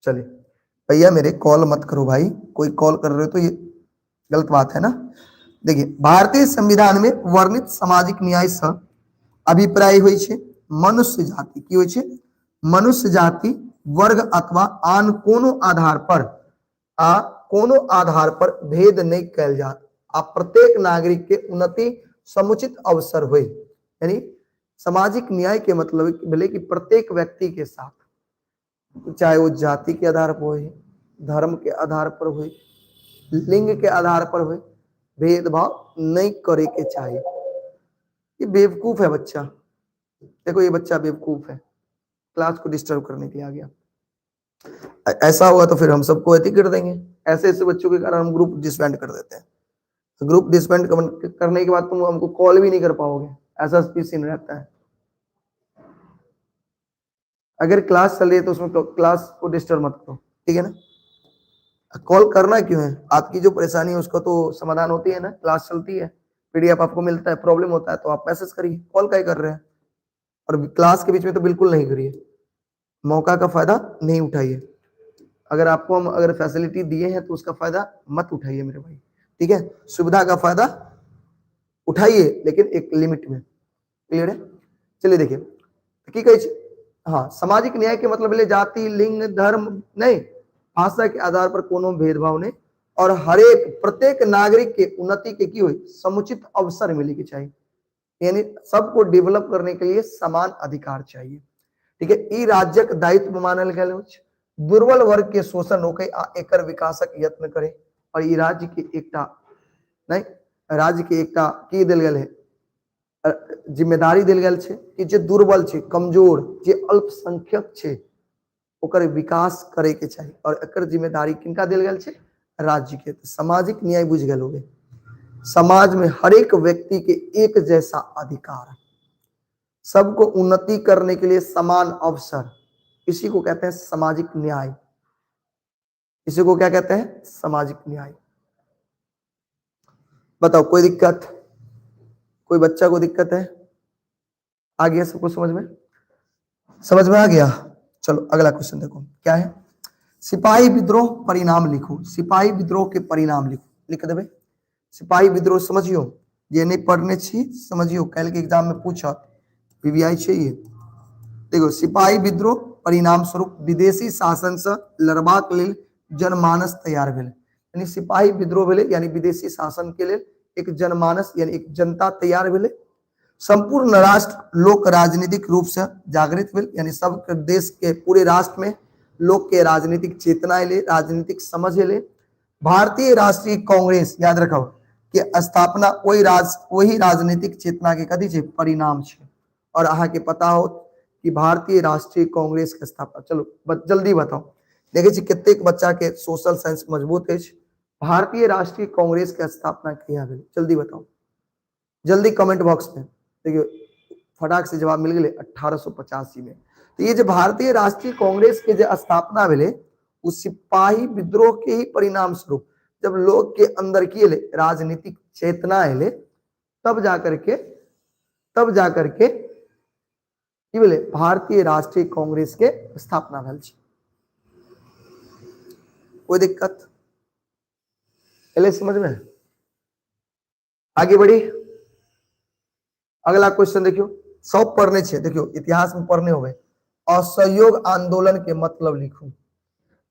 चलिए भैया मेरे कॉल मत करो भाई, कोई कॉल कर रहे हो तो ये गलत बात है ना। देखिए भारतीय संविधान में वर्णित सामाजिक न्याय से अभिप्राय होइ छै मनुष्य जाति की होइ छै, मनुष्य जाति वर्ग अथवा आन कोनो आधार पर भेद नहीं कयल जात आ प्रत्येक नागरिक के उन्नति समुचित अवसर होय। यानी सामाजिक न्याय के मतलब भेलै कि प्रत्येक व्यक्ति के साथ, चाहे वो जाति के आधार पर हो, धर्म के आधार पर हो, लिंग के आधार पर हो, भेदभाव नहीं करे के चाहिए। ये बेवकूफ है बच्चा, देखो ये बच्चा बेवकूफ है, क्लास को डिस्टर्ब करने के लिए आ गया। ऐसा हुआ तो फिर हम सबको ऐसे कर देंगे। ऐसे ऐसे बच्चों के कारण हम ग्रुप डिसबैंड कर देते हैं। ग्रुप डिसबैंड करने के बाद तुम हमको कॉल भी नहीं कर पाओगे, ऐसा सीन रहता है। अगर क्लास चल रही है तो उसमें क्लास को डिस्टर्ब मत करो, ठीक है ना। कॉल करना क्यों है, आपकी जो परेशानी है उसका तो समाधान होती है ना, क्लास चलती है, पीडीएफ आपको मिलता है, प्रॉब्लम होता है तो आप मैसेज करिए, कॉल क्या कर रहे हैं। और क्लास के बीच में तो बिल्कुल नहीं करिए, मौका का फायदा नहीं उठाइए। अगर आपको हम अगर फैसिलिटी दिए हैं तो उसका फायदा मत उठाइए मेरे भाई, ठीक है। सुविधा का फायदा उठाइए लेकिन एक लिमिट में, क्लियर है। चलिए देखिए की कही, हाँ सामाजिक न्याय के मतलब ले जाति लिंग धर्म नहीं, भाषा के आधार पर कोनो भेदभाव नहीं, और हरेक प्रत्येक नागरिक के उन्नति के की हुई समुचित अवसर मिले के चाहिए, यानी सबको डेवलप करने के लिए समान अधिकार चाहिए, ठीक है। ई राज्यक दायित्व मानल गया है, दुर्बल वर्ग के शोषण रोके आ एकर विकासक यत्न करे, और ई राज्य के एकटा नहीं, राज्य के एकटा की देल गेल है, जिम्मेदारी देल गेल छै कि जे दुर्बल छै, कमजोर, जे अल्पसंख्यक छै ओकर विकास करे के चाहिए, और एकर जिम्मेदारी किनका देल गेल छै, राज्य के। सामाजिक न्याय बुझ गए होगे, समाज में हर एक व्यक्ति के एक जैसा अधिकार, सबको उन्नति करने के लिए समान अवसर, इसी को कहते हैं सामाजिक न्याय। इसी को क्या कहते हैं, सामाजिक न्याय। बताओ कोई दिक्कत, कोई बच्चा को दिक्कत है, आ गया सबको समझ में, समझ में आ गया। चलो अगला क्वेश्चन देखो क्या है, सिपाही विद्रोह परिणाम लिखो। सिपाही विद्रोह के परिणाम लिखो, लिख देवे। सिपाही विद्रोह समझियो, ये नहीं पढ़ने छी समझियो, कल के एग्जाम में पूछा पीवीआई चाहिए। देखो सिपाही विद्रोह परिणाम स्वरूप विदेशी शासन से लड़बाक लेल जनमानस तैयार भेल, यानी सिपाही विद्रोह भेले यानी विदेशी शासन के लिए एक जनमानस यानी एक जनता तैयार भेले। संपूर्ण राष्ट्र लोक राजनीतिक रूप से जागृत भेल, यानी सब देश के पूरे राष्ट्र में लोक के राजनीतिक चेतना एले, राजनीतिक समझ एले। भारतीय राष्ट्रीय कांग्रेस याद रखो कि स्थापना वही राजनीतिक चेतना के कथी छे, परिणाम छे। और अहाँ के पता हो कि भारतीय राष्ट्रीय कांग्रेस के स्थापना, चलो जल्दी बताओ, देखे छी कतेक बच्चा के सोशल साइंस मजबूत है। भारतीय राष्ट्रीय कांग्रेस के स्थापना कहिया भेल, जल्दी बताओ, जल्दी कमेंट बॉक्स में। देखियो फटाक से जवाब मिल गए 1885 में। तो ये जो भारतीय राष्ट्रीय कांग्रेस के जो स्थापना भेले उस सिपाही विद्रोह के ही परिणाम स्वरूप, जब लोग के अंदर की राजनीतिक चेतना एले तब जाकर के की बोले भारतीय राष्ट्रीय कांग्रेस के स्थापना भेल छै। कोई दिक्कत एले समझ में, आगे बढ़ी। अगला क्वेश्चन देखियो, सब पढ़ने छे, देखियो इतिहास में पढ़ने होवे। असहयोग आंदोलन के मतलब लिखू।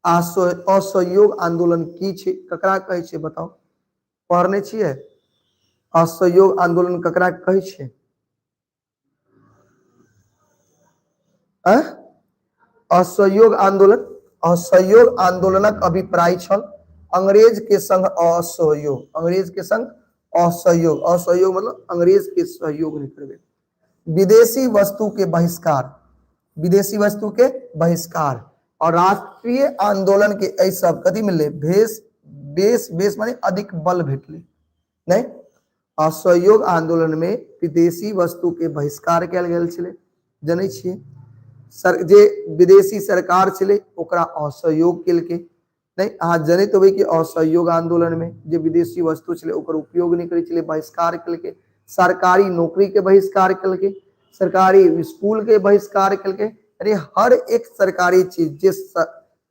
असहयोग आंदोलन की छे, ककरा कहे छे बताओ, पढ़ने छिए। असहयोग आंदोलन ककरा कहे छे, असहयोग आंदोलन, असहयोग आंदोलनक अभिप्राय छल अंग्रेज के संग असहयोग, अंग्रेज के संग असहयोग, असहयोग मतलब अंग्रेज के सहयोग नहीं करबे। विदेशी वस्तु के बहिष्कार, विदेशी वस्तु के बहिष्कार, और राष्ट्रीय आंदोलन के ऐ सब कथी मिलले, बेस माने अधिक बल भेटले। नहीं, असहयोग आंदोलन में विदेशी वस्तु के बहिष्कार कयल गेल छलै, जनै छियै। जे विदेशी सरकार छलै ओकरा असहयोग केलकै। नहीं अहाँ जनैत होबै कि असहयोग आंदोलन में जे विदेशी वस्तु छलै ओकर उपयोग नहीं करै छलै, बहिष्कार केलकै। सरकारी नौकरी के बहिष्कार केलकै, सरकारी स्कूल के बहिष्कार केलकै, यानी हर एक सरकारी चीज जे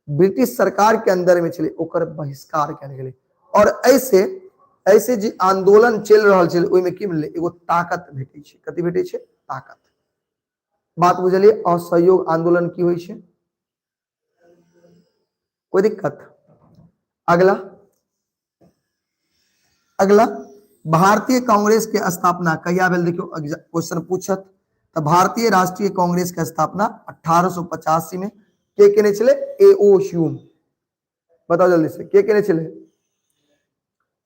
ब्रिटिश सरकार के अंदर में छलै ओकर बहिष्कार कयल गेलै। और ऐसे जे आंदोलन चल रहल छलै ओहिमे की मिललै, एगो ताकत भेटै छै, कथी भेटै छै, ताकत। बात बुझलिए, असहयोग आंदोलन की होइ छै, कोई दिक्कत। अगला अगला भारतीय कांग्रेस के स्थापना कहिया भेल, देखियो क्वेश्चन पूछत। तो भारतीय राष्ट्रीय कांग्रेस के स्थापना 1885 में के केने छले, एओ ह्यूम। बताओ जल्दी से, के केने छले,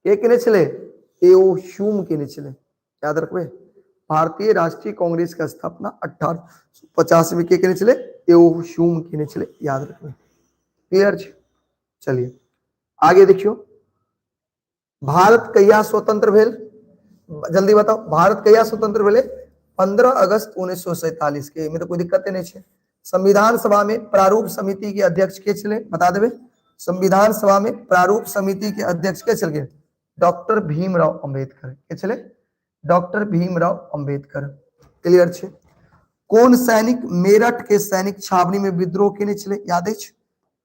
के केने छले, एओ ह्यूम केने छले, याद रखबे। भारतीय राष्ट्रीय कांग्रेस का स्थापना 1850 में के केने चले, एओशूम केने चले, याद रखना। क्लियर छे? चलिए आगे देखियो, भारत कहिया स्वतंत्र भेल, जल्दी बताओ, भारत कहिया स्वतंत्र भेले? 15 अगस्त 1947 के। में तो कोई दिक्कत नहीं है। संविधान सभा में प्रारूप समिति के अध्यक्ष के चले, बता देवे। संविधान सभा में प्रारूप समिति के अध्यक्ष के चल गए? डॉक्टर भीमराव अंबेडकर के चले, डॉक्टर भीमराव अंबेडकर। क्लियर छे? कौन सैनिक मेरठ के सैनिक छावनी में विद्रोह के चले, याद है?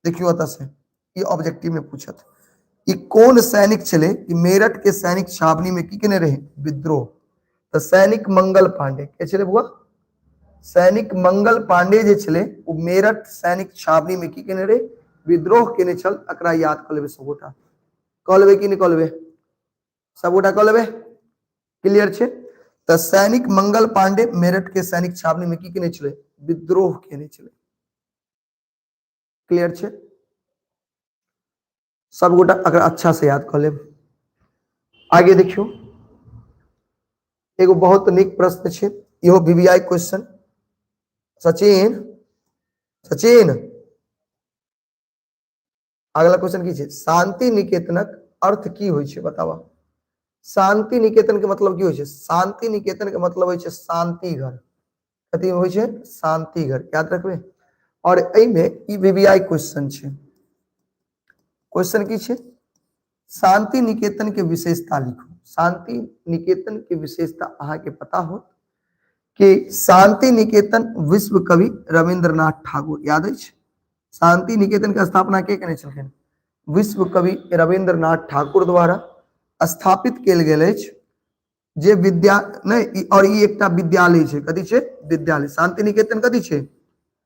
देखियो अत से ये ऑब्जेक्टिव में पूछा था कि कौन सैनिक चले कि मेरठ के सैनिक छावनी में की केने रहे, विद्रोह? तो सैनिक मंगल पांडे के चले बुआ, सैनिक मंगल पांडे जे चले वो मेरठ सैनिक छावनी में की केने रहे, विद्रोह केने चल। अकरा याद कर लेबे सबोटा, कह लेबे कि नहीं कह लेबे, सबोटा कह लेबे। क्लियर छे? तो सैनिक मंगल पांडे मेरठ के सैनिक छावनी में की केने चले, विद्रोह केने चले। क्लियर छे? सब गोटा अगर अच्छा से याद कर ले। आगे देखियो, एगो बहुत निक प्रश्न छे, इहो वीवीआई क्वेश्चन। सचिन, सचिन अगला क्वेश्चन की छे, शांति निकेतनक अर्थ की होय छे, बतावा। शांति निकेतन के मतलब की होय छे? शांति निकेतन के मतलब होय छे शांति घर। कथी होय छे? शांति घर, याद रखबे। और एई में ई वीवीआई क्वेश्चन छे। क्वेश्चन की छे, शांति निकेतन के विशेषता लिखो। शांति निकेतन के विशेषता अहा के पता हो कि शांति निकेतन विश्व कवि रविंद्रनाथ ठाकुर, याद है? शांति निकेतन की स्थापना के केने छलखिन? विश्व कवि रविंद्रनाथ ठाकुर द्वारा स्थापित केल गेल अछि। जे विद्या नहीं, और ई एकटा विद्यालय छे। कथी छे? विद्यालय। शांति निकेतन कथी छे?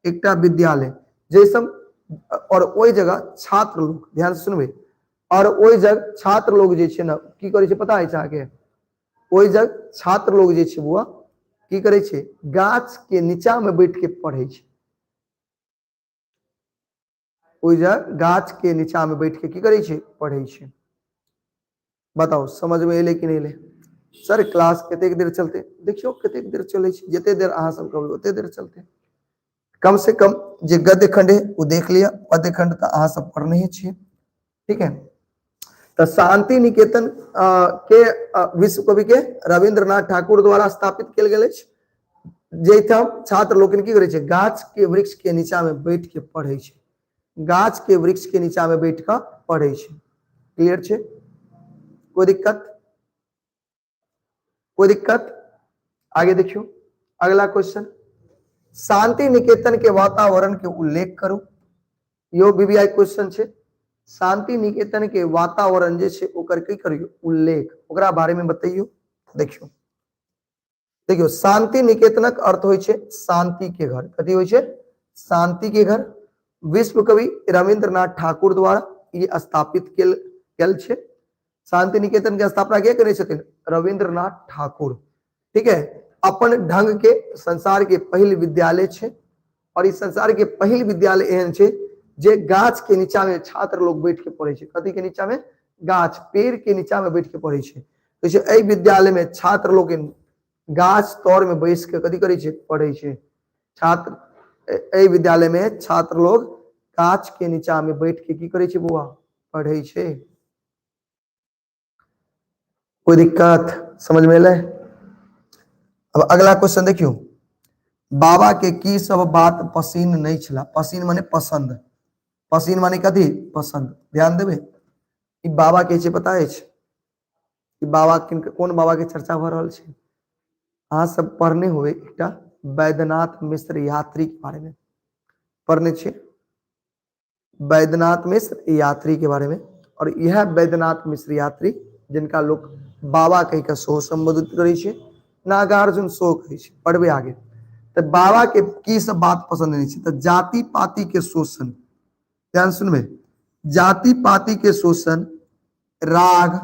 एकटा विद्यालय। जैसम और ओई जगह छात्र लोग, ध्यान से सुनबे, और ओई जगह छात्र लोग जे छे ना की करे छे पता है छाके? ओई जगह छात्र लोग जे छे बुआ की करे छे? गाछ के नीचा में बैठ के पढ़े छे। ओई जगह गाछ के नीचा में बैठ के की करे छे? पढ़े छे। बताओ समझ में एले कि नहीं एले? सर क्लास कतेक देर चलते? देखियो कतेक देर चले छे, जते देर अहाँ सब कहबे ओते देर चलते। कम से कम जे गद्य खंड है वो देख लिया, पद्य खंड तो अहाँ सब पढ़ने ही छे। ठीक है? तो शांति निकेतन के विश्व कवि के रविंद्रनाथ ठाकुर द्वारा स्थापित किया गेल अछि। जैठाम छात्र लोग की करे छे? गाछ के वृक्ष के नीचा में बैठ के पढ़े छे। गाछ के वृक्ष के नीचा में बैठ कर पढ़े छे। क्लियर छे? कोई दिक्कत? कोई दिक्कत? आगे देखियो अगला क्वेश्चन, शांति निकेतन के वातावरण के उल्लेख करो। यो वीवीआई क्वेश्चन छे। शांति निकेतन के वातावरण जे छे ओकर की करियो? उल्लेख, ओकरा बारे में बताइयो। देखियो देखियो, शांति निकेतनक अर्थ होय छे शांति के घर। कथी होय छे? शांति के घर। विश्व कवि रविंद्रनाथ ठाकुर द्वारा ये स्थापित केल छे। शांति निकेतन के स्थापना के करे छथिन? रविंद्रनाथ ठाकुर। ठीक है? अपन ढंग के संसार के पहले विद्यालय छे, और इस संसार के पहले विद्यालय एहन छे जे गाछ के नीचा में छात्र लोग बैठ के पढ़े छे। कथी के नीचा में? गाछ, पेड़ के नीचा में बैठ के पढ़े छे। तो एई विद्यालय में छात्र लोग गाछ तौर में बैठ के कथी करे छे? पढ़े छे। छात्र एई विद्यालय में छात्र लोग गाछ के नीचा में बैठ के की करे छे बुआ? पढ़े छे। कोई दिक्कत? समझ में ले? अब अगला क्वेश्चन देखियो, बाबा के की सब बात पसीन नहीं छला। पसीन माने पसंद, पसीन माने कथी? पसंद। ध्यान देबे, ई बाबा के छे पता है? ई बाबा कौन बाबा के चर्चा भ रहल छे? अहाँ सब पढ़ने हुए एकटा वैद्यनाथ मिश्र यात्री के बारे में पढ़ने छे। वैद्यनाथ मिश्र यात्री के बारे में, और यह वैद्यनाथ मिश्र यात्री जिनका लोग बाबा कह के सो संबोधित करे छे, नागार्जुन सो कहे छे। पढ़बे आगे। तो बाबा के की सब बात पसंद नहीं छे? तो जाति पाति के शोषण, ध्यान सुनबे, जाति पाति के शोषण, राग,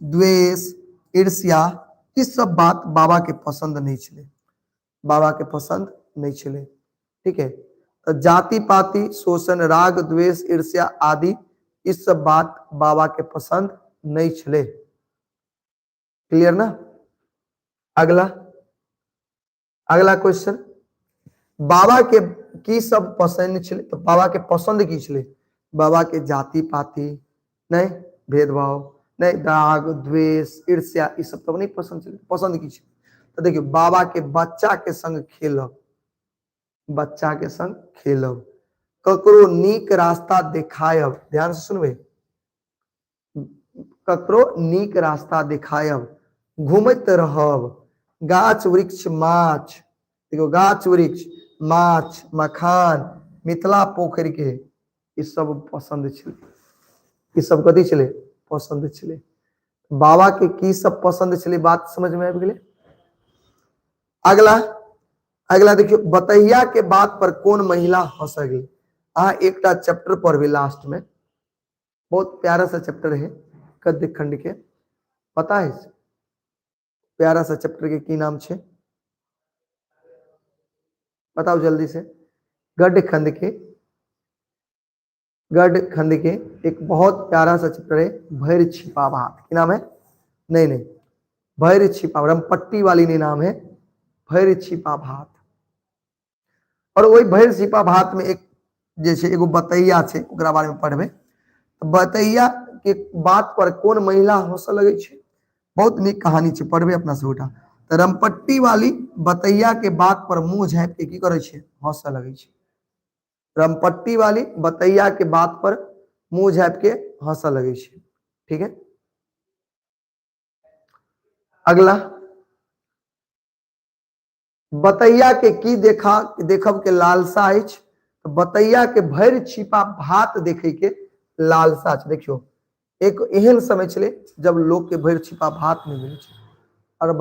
द्वेष, ईर्ष्या, इस सब बात बाबा के पसंद नहीं छले। बाबा के पसंद नहीं छले। ठीक है? तो जाति पाति, शोषण, राग, द्वेष, ईर्ष्या आदि इस सब बात बाबा के पसंद नहीं छले। क्लियर ना? अगला, अगला क्वेश्चन, बाबा के की सब पसंद छे? तो बाबा के पसंद की छे? बाबा के जाति पाति नहीं, भेदभाव नहीं, राग द्वेष ईर्ष्या ये सब तो नहीं पसंद छे। पसंद की छे? तो देखियो, बाबा के बच्चा के संग खेलब, बच्चा के संग खेलब, ककरो नीक रास्ता देखायब, ध्यान से सुनबे, ककरो नीक रास्ता देखायब, घूमत रहब, गाछ वृक्ष माछ, देखो गाछ वृक्ष माछ मखान मिथिला पोखरि के ई सब पसंद छे। ई सब कथी छे? पसंद छे। बाबा के की सब पसंद छे? बात समझ में आबि गेलै। अगला अगला देखियो, बतैया के बात पर कौन महिला हंस गई? अहाँ एकटा चैप्टर पढ़बे लास्ट में, बहुत प्यारा सा चैप्टर है गद्य खंड के, पता है प्यारा सा चैप्टर के की नाम छे? बताओ जल्दी से। गद्य खंड के, गद्य खंड के एक बहुत प्यारा सा चैप्टर है, भैर छिपा भात। की नाम है? नहीं नहीं, भैर छिपा, रमपट्टी वाली ने नाम है, भैर छिपा भात। और वही भैर छिपा भात में एक जैसे एगो बतैया छे, ओकरा बारे में पढ़बे। बतैया के बात पर कौन महिला हंस लगे छे? बहुत नीक कहानी छे, पढ़बे अपना से उठा। तो रमपट्टी वाली बतैया के बात पर मुंह झाँप के की करे छे? हंस लगे छे। रमपट्टी वाली बतैया के बात पर मुंह झाँप के हंस लगे छे। ठीक है, अगला, बतैया के की देखा देखब के लालसा अछि? तो बतैया के भैर छिपा भात देखे के लालसा छे। देखियो, एक एहन समय चले जब लोग के भैर छिपा भात नहीं मिले छे, और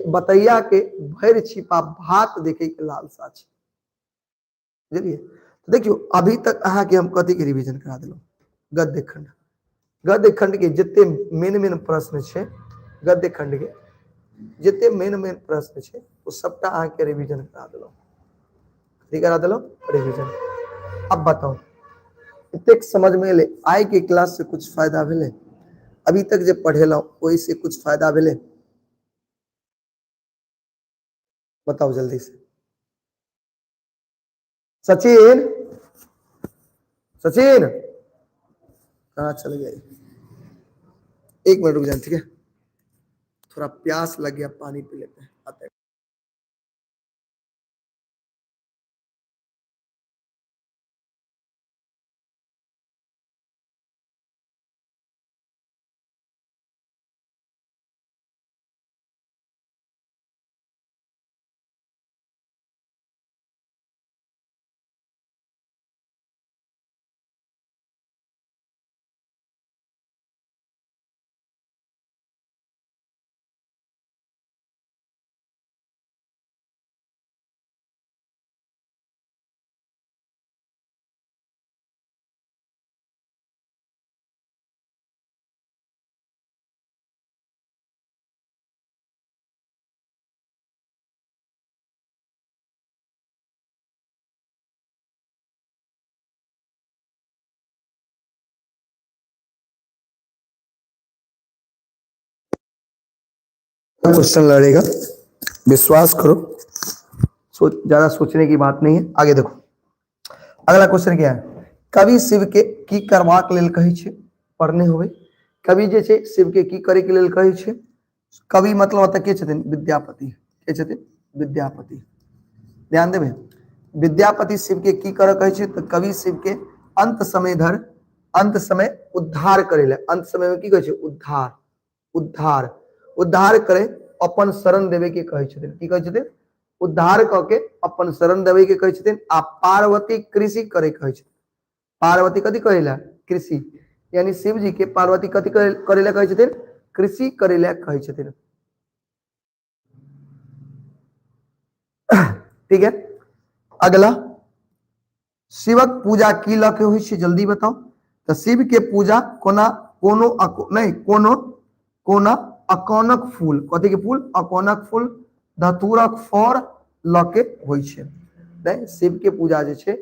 बतैया के भैर छिपा भात देखे के लालसा छे। बुझलिए? तो देखियो, अभी तक अहाँ के हम कथी के रिवीजन करा देलो? गद्य खंड, गद्य खंड के जितने मेन मेन प्रश्न छे, गद्य खंड के जितने मेन मेन प्रश्न छे वो सबटा अहाँ के रिवीजन करा देलो। कथी करा देलो? रिवीजन। अब बताओ, इतने समझ में ले आय के क्लास से कुछ फायदा भेले? अभी तक जे पढ़ेलो ओहि से कुछ फायदा भेले? बताओ जल्दी से। सचिन, सचिन कहाँ चले गए? एक मिनट रुक जाए, ठीक है, थोड़ा प्यास लग गया, पानी पी लेते हैं, आते हैं। क्वेश्चन लड़ेगा, विश्वास करो, ज्यादा सोचने की बात नहीं है। आगे देखो, अगला क्वेश्चन क्या है? कवि शिव के की करबाक लेल कहै छै? पढ़ने होबे। कवि जे छै शिव के की करे के लेल कहै छै? कवि मतलब होता के छथिन? विद्यापति। के छथिन? विद्यापति। ध्यान देबे, विद्यापति शिव के की करे कहै छै? तो कवि शिव के अंत समय धर, अंत समय उद्धार करे ले, अंत समय में की कहै छै? उद्धार, उद्धार, उद्धार करे अपन शरण देवे के कहै छथिन। की कहै छथिन? उद्धार क के अपन शरण देवे के कहै छथिन। आ पार्वती कृषि करे कहै छथिन। पार्वती कथी करे ला? कृषि, यानी शिव जी के पार्वती कथी करे ला कहै छथिन? कृषि करे ला कहै छथिन। ठीक है, अगला, शिवक पूजा की लके होइ छै? जल्दी बताओ। तो शिव के पूजा कोना कोनो नहीं कोनो कोना अकौनक फूल, कथी के फूल? अकौनक फूल, धतूरक फर लके होइ छै। नहीं, शिव के पूजा जे छै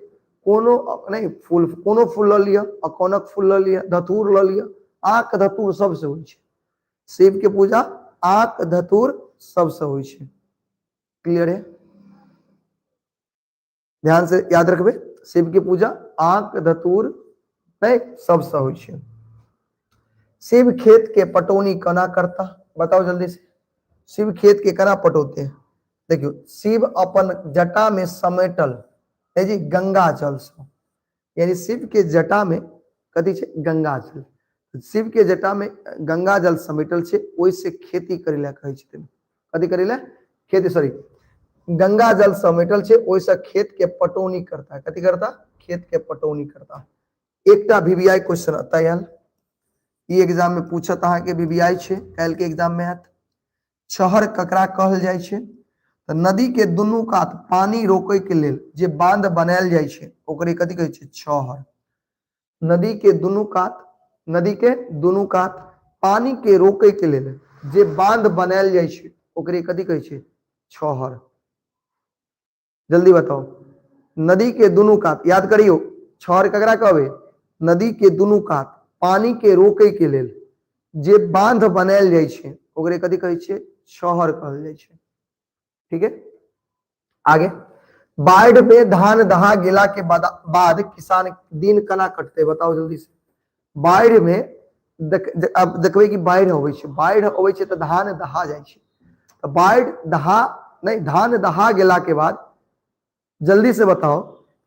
कोनो नहीं फूल, कोनो फूल ल लिया, अकौनक फूल ल लिया, धतूर ल लिया, आक धतूर सबसे होइ छै। शिव के पूजा आक धतूर सबसे होइ छै। क्लियर है? ध्यान से याद रखबे, शिव की पूजा आंक धतूर नहीं सबसे होइ छै। शिव खेत के पटौनी कना करता, बताओ जल्दी से, शिव खेत के कना पटोते हैं। देखियो, शिव अपन जटा में समेटल है जी गंगा जल से, यानी शिव के जटा में कथी छै गंगा जल, शिव के जटा में गंगा जल समेटल छै, ओइ से खेती करेला कहै छथिन, कथी करेला खेती, सॉरी गंगा जल समेटल छै, ओइ से खेत के पटौनी करता है, कथी करता खेत के पटौनी करता। एकटा वीवीआई क्वेश्चन आता है, ई एग्जाम में पूछत अहाँ के वीवीआई छै, काल के एग्जाम में आत। छहर ककरा कहल जाय छै, तो नदी के दुनू कात पानी रोके के लेल जे बांध बनायल जाय छै ओकरे कथी कहै छै छहर। नदी के दुनू कात पानी के रोके के लेल जे बांध बनायल जाय छै ओकरे कथी कहै छै छहर। जल्दी बताओ, नदी के दुनू कात, याद करियो छहर ककरा कहबे, नदी के दुनू कात पानी के रोके के लेल जे बांध बनायल जाय छै ओकरे कथी कहै छै छहर कहल जाय छै। ठीक है, आगे, बाढ़ में धान दहा गेला के बाद किसान दिन कना कटते, बताओ जल्दी से। बाढ़ में अब देखबे कि बाढ़ अबै छै, बाढ़ अबै छै तो धान दहा जाय छै, तो बाढ़ दहा नहीं धान दहा गेला के बाद जल्दी से बताओ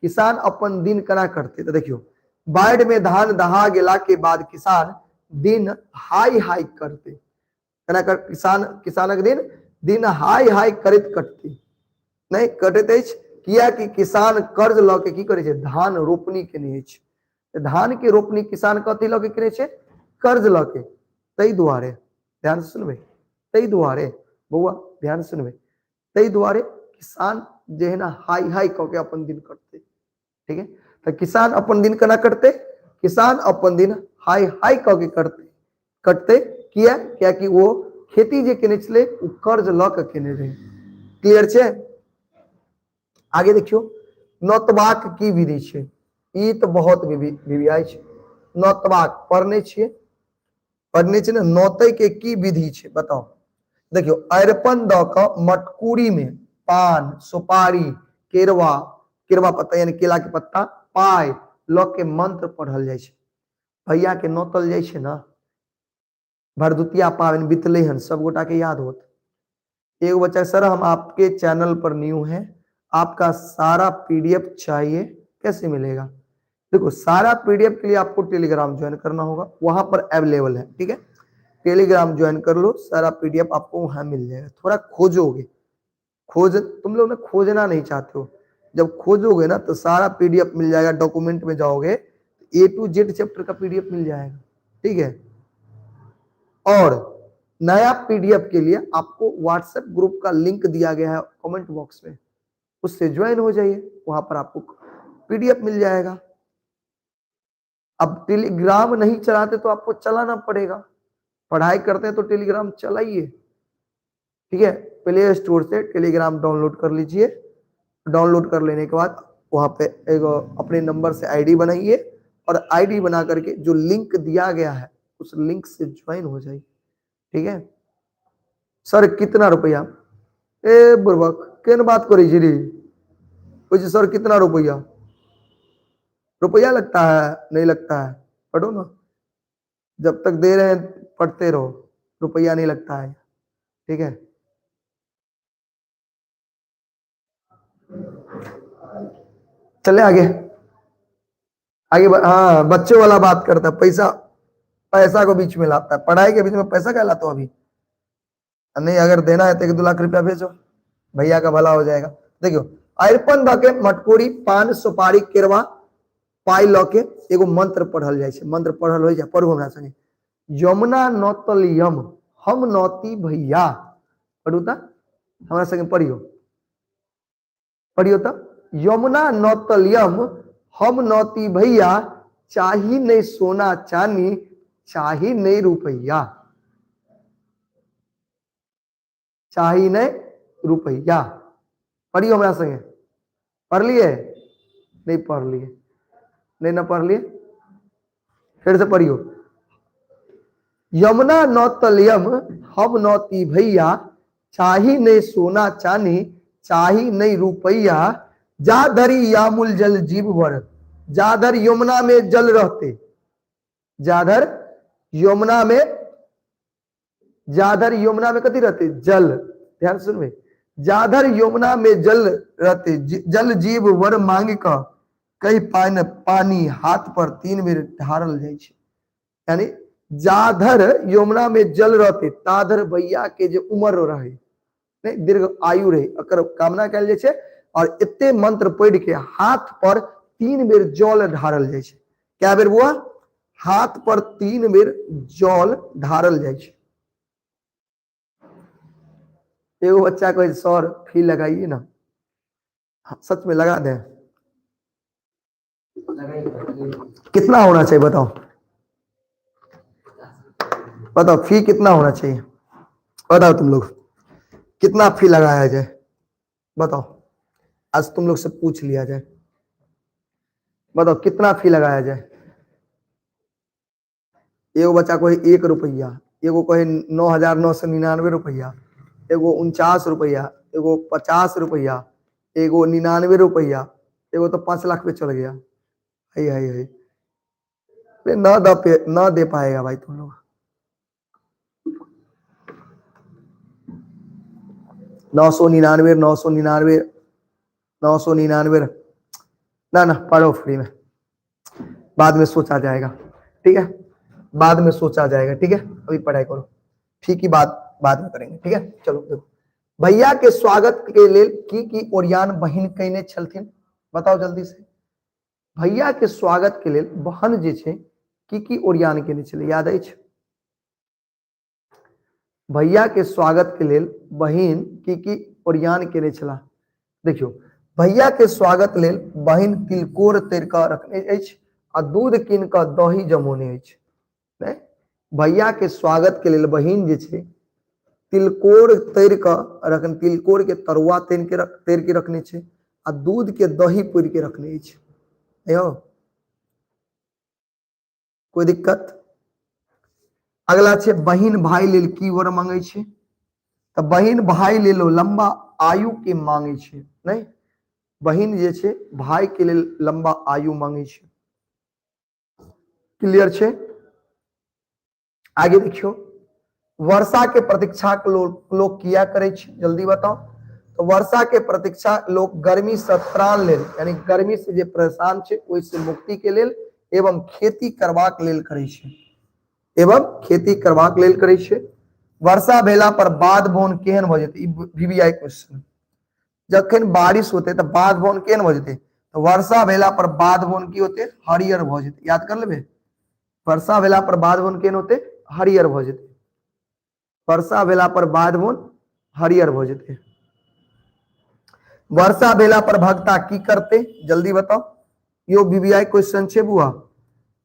किसान अपन दिन कना करते, तो देखियो बाढ़ में धान दहा गेला के बाद किसान दिन हाई हाई करते, कना कर किसानक दिन हाई हाई करैत कटते, नहीं कटैत अछि, किया कि किसान कर्ज ल के की करे छै धान रोपनी केने छै, धान के रोपनी किसान कथी ल के केने छै कर्ज ल के, तै दुआरे ध्यान से सुनबे, तै दुआरे बौआ ध्यान से सुनबे, तै दुआरे किसान जे है ना हाई हाई क के अपन दिन कटते। ठीक है, तो किसान अपन दिन केना करते, किसान अपन दिन हाई हाई क के कटते, किया क्या कि वो खेती जे केने छले उ कर्ज ल के केने रहे। क्लियर छै, आगे देखियो, नोतबाक की विधि छै, ई तो बहुत वीवीआई छै, नोतबाक पढ़ने छिए, पढ़ने छै ना, नोतै के की विधि छै बताओ। देखियो, अरिपन द क मटकूरी में पान सुपारी केरवा, केरवा पत्ता यानी केला के पत्ता पाय ल के मंत्र पढ़ल जाय छै, भैया के नोतल जाय छै ना, भरदुतिया पावन बीतले हन सब गोटा के याद होत। एक बच्चा, सर हम आपके चैनल पर न्यू हैं, आपका सारा पीडीएफ चाहिए, कैसे मिलेगा। देखो, सारा पीडीएफ के लिए आपको टेलीग्राम ज्वाइन करना होगा, वहां पर अवेलेबल है। ठीक है, टेलीग्राम ज्वाइन कर लो, सारा पीडीएफ आपको वहां मिल जाएगा। थोड़ा खोजोगे, तुम लोग ना खोजना नहीं चाहते हो, जब खोजोगे ना तो सारा पीडीएफ मिल जाएगा, डॉक्यूमेंट में जाओगे A to Z चैप्टर का पीडीएफ मिल जाएगा। ठीक है, और नया पीडीएफ के लिए आपको व्हाट्सएप ग्रुप का लिंक दिया गया है कमेंट बॉक्स में, उससे ज्वाइन हो जाइए, वहां पर आपको पीडीएफ मिल जाएगा। अब टेलीग्राम नहीं चलाते तो आपको चलाना पड़ेगा, पढ़ाई करते हैं तो टेलीग्राम चलाइए। ठीक है, प्ले स्टोर से टेलीग्राम डाउनलोड कर लीजिए, डाउनलोड कर लेने के बाद वहां पे एक अपने नंबर से आईडी बनाइए, और आईडी बना करके जो लिंक दिया गया है उस लिंक से ज्वाइन हो जाइए। ठीक है, सर कितना रुपया, ए बुर्बक केन बात करी जी, सर कितना रुपया, रुपया लगता है नहीं लगता है, पढ़ो ना, जब तक दे रहे हैं पढ़ते रहो, रुपया नहीं लगता है। ठीक है, चले आगे, हाँ बच्चों वाला बात करता है, पैसा को बीच में लाता है, पढ़ाई के बीच में पैसा क्या लाता हो अभी, नहीं अगर देना है तो 1-2 लाख रुपया भेजो, भैया का भला हो जाएगा। देखियो, अरिपन द के मटकूरी पान सुपारी केरवा पाई ल के एगो मंत्र पढ़ल जाय छै, मंत्र पढ़ल हो जाए, पढ़ू हमरा संगे, यमुना नौतलियम हम नौती भैया, पढ़ू त हमरा संगे पढ़ियो, पढ़ियो त, यमुना नौतलियम हम नौती भैया, चाही नहीं सोना चांदी चाही नहीं रुपया, चाही नहीं रुपया, पढ़ियो हमरा संगे, पढ़ लिए नहीं पढ़ लिए, नहीं ना पढ़ लिए, फिर से पढ़ियो, यमुना नौतलियम हम नौती भैया, चाही नहीं सोना चांदी चाही नहीं रुपया, जाधरी यामुल जल जीव वर, जाधर यमुना में जल रहते, जाधर यमुना में, जाधर यमुना में कथी रहते, जल, ध्यान सुनबे, जाधर यमुना में जल रहते, जल जीव वर मांग का कई पान पानी हाथ पर 3 बेर ढारल जाय छे। यानी जाधर यमुना में जल रहते, ताधर भैया के जो उम्र रहे, नहीं दीर्घ आयु रहे, अकर कामना कल जाय छे। और इतने मंत्र पढ़ के हाथ पर 3 बेर जल ढारल जाय छे। क्या बेर बुआ, हाथ पर 3 बेर जल ढारल जाय छे। एगो बच्चा को सर फी लगाइए ना, सच में लगा दे, कितना होना चाहिए बताओ, बताओ फी कितना होना चाहिए, बताओ तुम लोग कितना फी लगाया जाए, बताओ, आज तुम लोग से पूछ लिया जाए, बताओ कितना फी लगाया जाए। एगो बच्चा को 1 रुपया, एगो को 9,999 रुपया, एगो 49 रुपया, एगो 50 रुपया, एगो 99 रुपया, एगो तो 5 लाख पे चल गया। है ना दे पाएगा भाई तुम लोग। 999 999 999 ना पढ़ो फ्री में, बाद में सोचा जाएगा, ठीक है, बाद में सोचा जाएगा, ठीक है, अभी पढ़ाई करो, ठीक ही बात बाद में करेंगे, ठीक है। चलो देखो, भैया के स्वागत के लिए की ओरियान बहन कहने छलथिन, बताओ जल्दी से। भैया के स्वागत के लिए बहन जे छे की ओरियान केने छले, याद अछि। भैया के स्वागत के लिए बहन की ओरियान केने छला। देखियो, भैया के स्वागत लेल बहन तिलकोर तर के रखने अछि आ दूध कीन के दही जमौने अछि। भैया के स्वागत के लिए बहन जे छे तिलकोर तर के रखने, तिलकोर के तरुआ तर के रखने छे आ दूध के दही पूर के रखने अछि। कोई दिक्कत। अगला छे बहन भाई लेल की वर मांगे छे, तो बहन भाई ले लो लंबा आयु के मांगे छे, नहीं बहन जे छे भाई के लिए लंबा आयु मांगे छे। क्लियर छे। आगे देखियो, वर्षा के प्रतीक्षा लोग किया करे छे, जल्दी बताओ। तो वर्षा के प्रतीक्षा लोग गर्मी से त्राण लेल, यानी गर्मी से जे परेशान छे ओइसे मुक्ति के लेल एवं खेती करबाक लेल करे छे, एवं खेती करबाक लेल करे छे। वर्षा भेला पर बाध बोन केहन भ जेते, वीवीआई क्वेश्चन। जखन बारिश होते तो बाध बोन केहन भ जेते, तो वर्षा भेला पर बाध बोन की होते, हरियर भ जेते, याद कर लेबे। वर्षा भेला पर बाध बोन केहन होते, हरियर भ जेते, वर्षा भेला पर बाध बोन हरियर भ जेते। वर्षा भेला पर भक्ता की करते, जल्दी बताओ, यो वीवीआई क्वेश्चन छे बुआ।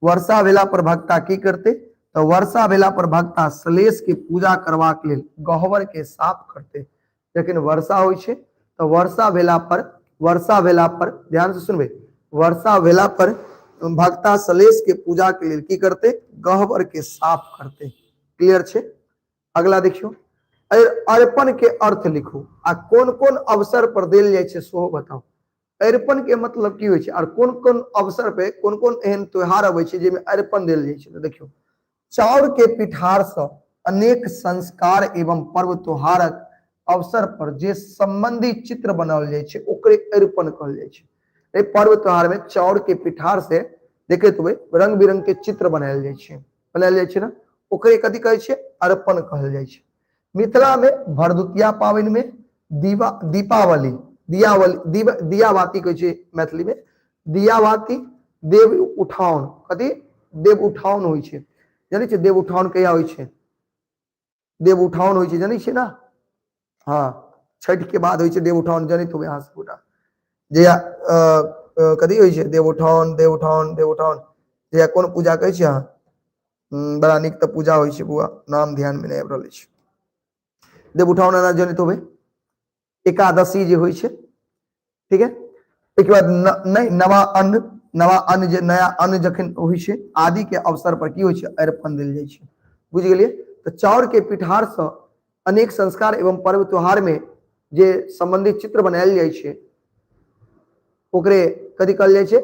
वर्षा भेला पर भक्ता की करते, तो वर्षा भेला पर भक्ता सलेश के पूजा करबाक लेल गह्वर के साफ करते। लेकिन वर्षा होय छे तो वर्षा भेला पर ध्यान से सुनबे, वर्षा भेला पर भक्ता सलेश के पूजा के लिए की करते, गह्वर के साफ करते। क्लियर छे। अगला देखियो, अर्पण के अर्थ लिखो आ कौन कौन अवसर पर देल जाय छे सेहो बताओ। अर्पण के मतलब की होय छे और कौन कौन अवसर पे कौन कौन एहन त्योहार आवे छे जेमे अर्पण देल जाय छे। तो देखियो, चाउर के पिठार से अनेक संस्कार एवं पर्व त्योहारक अवसर पर जे संबंधी चित्र बनावल जाय छे ओकरे अर्पण कहल जाय छे। ए पर्व त्योहार में चाउर के पिठार से देखे तो रंग बिरंग के चित्र बनायल जाय छे ना, ओकरे कथि कहै छे, अर्पण कहल जाय छे। मिथिला में भरदुतिया पावन में दीपावली दियाबाती कहै छे मैथिली में, दियाबाती देव उठान, कथि देव उठान होय छे, जानै छे देव उठान कहिया होय छे, देव उठान होय छे जानै छे ना। हाँ, छठ के बाद होय छे देव उठान, जानै तो यहाँ से पूरा जे कथि होय छे, देव उठान जे कोन पूजा कहै छे अहाँ, बड़ा निक त पूजा होय छे बुआ, नाम ध्यान में नै आबि रहल छे। देव उठान आना जानित होबे, एकादशी जे होय छे, ठीक है। एक बाद नवा अन्न जे नया अन्न जखन होय छे आदि के अवसर पर की होय छे, अर्पण देल जाय छे। बुझ गेलिए। तो चाउर के पिठार से अनेक संस्कार एवं पर्व त्योहार में जे संबंधित चित्र बनायल जाय छे ओकरे कथी कहल जाइ छै,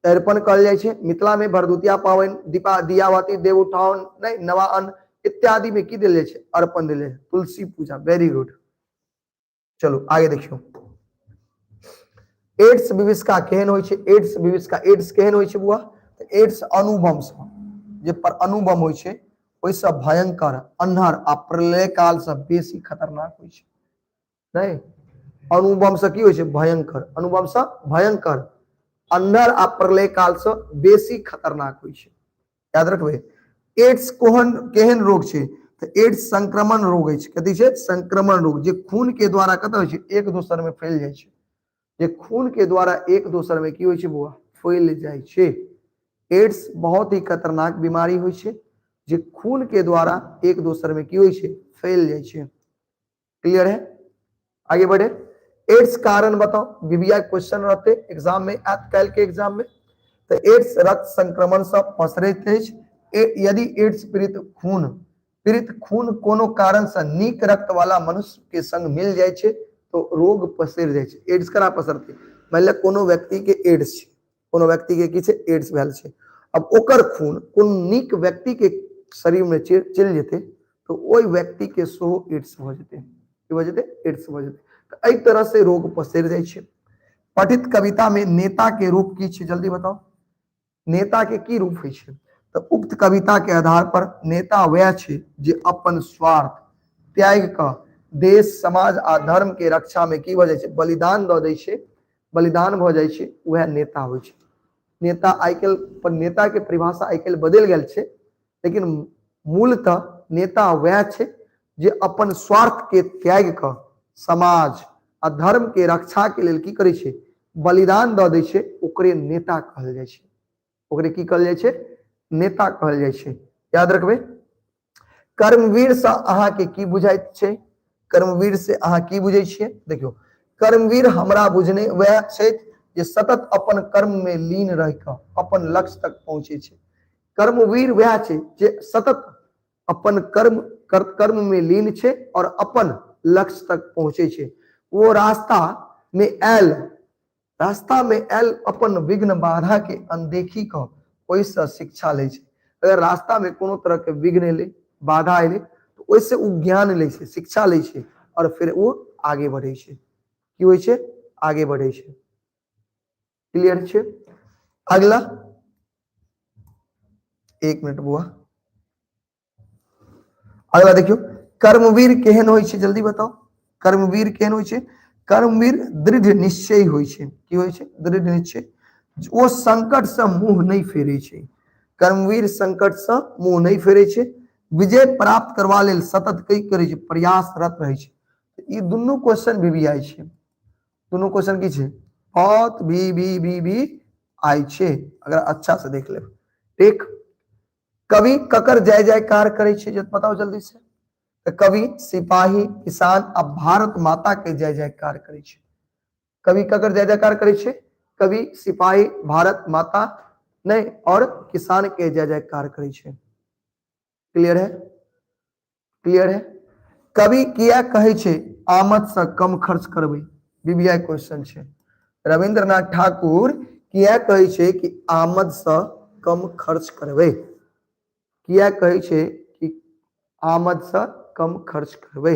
तर्पण कहल जाइ छै। मिथिला में भरदुतिया पावन, दीपा दियाबाती, देव उठाओन, नहीं नवा अन्न इत्यादि में की देल जाइ छै, अर्पण देल जाइ छै। तुलसी पूजा, वेरी गुड। चलो आगे देखियो, एड्स विभीषिका केहन होइ छै, एड्स विभीषिका, एड्स केहन होइ छै बुआ, तो एड्स अनुभव से जे पर अनुभव होइ छै ओइसे भयंकर, अन्हर आ प्रलय काल से बेसी खतरनाक होइ छै। नहीं अनुभव से की होइ छै, भयंकर, अनुभव से भयंकर, अन्हर आ प्रलय काल से बेसी खतरनाक होइ छै। याद रखबे। एड्स कोहन केहन रोग छै, तो एड्स संक्रमण रोग है। कथी छै, संक्रमण रोग, जे खून के द्वारा कत होइ छै, एक दोसर में फैल जाइ छै। जे खून के द्वारा एक दोसर में की होइ छै बुआ, फैल जाइ छै। एड्स बहुत ही खतरनाक बीमारी होइ छै, जे खून के द्वारा एक दोसर में की होइ छै, फैल जाइ छै। क्लियर है, आगे बढ़े। एड्स कारण बताओ, बीबीआई क्वेश्चन रहते एग्जाम में, कल के एग्जाम में। तो एड्स रक्त संक्रमण से पसरैत अछि। यदि एड्स पीड़ित खून कोनो कारण से नीक रक्त वाला मनुष्य के संग मिल जाय छै तो रोग पसर जाय छै। एड्स करा पसरते, मान लिया कोनो व्यक्ति के एड्स छै, कोनो व्यक्ति के की छै, एड्स भेल छै। अब ओकर खून कोन नीक व्यक्ति के शरीर में चल जेते तो ओई व्यक्ति के सेहो एड्स भ जेते, की भ जेते, एड्स भ जेते। तो एई तरह से रोग पसर जाय छै। पठित कविता में नेता के रूप की छै, जल्दी बताओ, नेता के की रूप होइ छै। तो उक्त कविता के आधार पर नेता वह छै जे अपन स्वार्थ त्याग क देश, समाज आ धर्म के रक्षा में की भ जाय छै, बलिदान द दै छै, बलिदान भ जाय छै, वह नेता होइ छै। नेता आजकल पर नेता के परिभाषा आजकल बदल गेल छै, लेकिन मूलतः नेता वह छै जे अपन स्वार्थ के त्याग क समाज आ धर्म के रक्षा के लेल की करे छै, बलिदान द दै छै, ओकरे नेता कहल जाइ छै। ओकरे की कहल जाइ छै, नेता कहल जाइ छै। याद रखबे। कर्मवीर से अहाँ के की बुझाइत छै, कर्मवीर से अहाँ की बुझै छियै, देखियो कर्मवीर हमरा बुझने वह छै जे सतत अपन कर्म में लीन रह क अपन लक्ष्य तक पहुंचे छै। कर्मवीर वह छै जे सतत अपन कर्म में लीन छै और अपन लक्ष्य तक पहुंचे छै। वो रास्ता में आयल अपन विघ्न बाधा के अनदेखी क ओइसे शिक्षा ले छै। अगर रास्ता में कोनो तरह के विघ्न एले, बाधा एले तो ओइसे उ ज्ञान ले छै, शिक्षा ले छै और फिर वो आगे बढ़े छै। की होइ छै, आगे बढ़े छै। क्लियर छै। अगला, एक मिनट बुआ, अगला देखियो, कर्मवीर केहन होइ छै, जल्दी बताओ, कर्मवीर केहन होइ छै। कर्मवीर दृढ़ निश्चय होइ छै। की होइ छै, दृढ़ निश्चय, वो संकट से मुंह नहीं फेरे छै। कर्मवीर संकट से मुंह नहीं फेरे छै। विजय प्राप्त करवा लेल सतत कई करे छै, प्रयासरत रहे छै। ई दुनू क्वेश्चन भी आई छै, दुनू क्वेश्चन की छै, बहुत भी आई छै, अगर अच्छा से देख ले। ठीक, कवि ककर जय जयकार करे छै, जब बताओ जल्दी से। तो कवि सिपाही, किसान आ भारत माता के जय जयकार करे छै। कवि ककर जय जयकार करे छै, कवि सिपाही, भारत माता नहीं और किसान के जय जयकार करे छै। क्लियर है, क्लियर है। कवि किया कहे छै आमद से कम खर्च करबे, बीबीआई क्वेश्चन छै। रविंद्रनाथ ठाकुर किया कहे छै कि आमद से कम खर्च करबे, किया कहे छै कि आमद से कम खर्च करबे,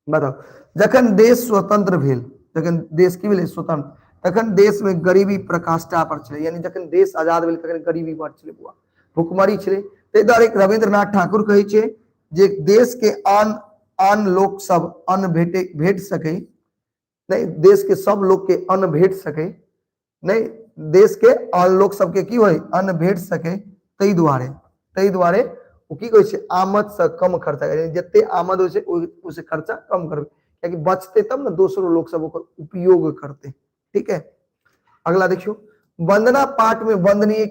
बताओ। जखन देश स्वतंत्र भेल, जखन देश की भेल स्वतंत्र, तखन देश में गरीबी प्रकाष्ठा पर छलै, यानी जखन देश आजाद भेल तखन गरीबी बढ़ छलै, बुआ भुखमरी छलै। ताहि दुआरे रविंद्रनाथ ठाकुर कहे छै जे देश के आन लोक सब अन्न भेट सके, नहीं देश के सब लोग के अन्न भेट सके, नहीं देश के आन लोक सबके की होय, अन्न भेट सके, ताहि दुआरे वो की कहे छै आमद से कम खर्चा करे, जते आमद हो छै उसे खर्चा कम करबे, कियाकि बचते तब ना दूसरो लोग सब ओकर उपयोग करते। ठीक है, अगला देखियो, वंदना पाठ में वंदनीय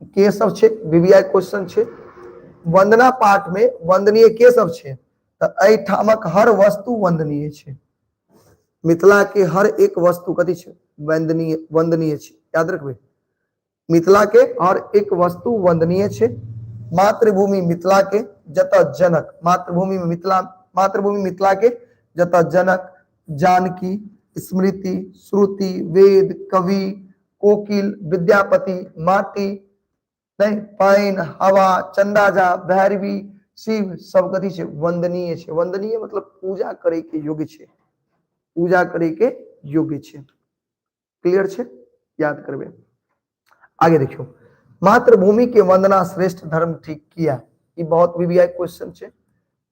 के सब छै, बीबीआई क्वेश्चन छै। वंदना पाठ में वंदनीय के सब छै, तो एहि ठामक हर वस्तु वंदनीय छै। मिथिला के हर एक वस्तु कथी छै, वंदनीय छै। याद रखबे, मिथिला के हर एक वस्तु वंदनीय छै। मातृभूमि मिथिला के जत जनक, मातृभूमि मिथिला के जत जनक, जानकी, स्मृति, श्रुति, वेद, कवि, कोकिल, विद्यापति, माटी, नहीं पाइन, हवा, चंदाजा, भैरवी, शिव सब कथी छे वंदनीय छे। वंदनीय मतलब पूजा करे के योग्य छे, पूजा करे के योग्य छे। क्लियर छे, याद करबे। आगे देखियो, मातृभूमि के वंदना श्रेष्ठ धर्म ठीक किया। ये बहुत वीवीआई क्वेश्चन छे।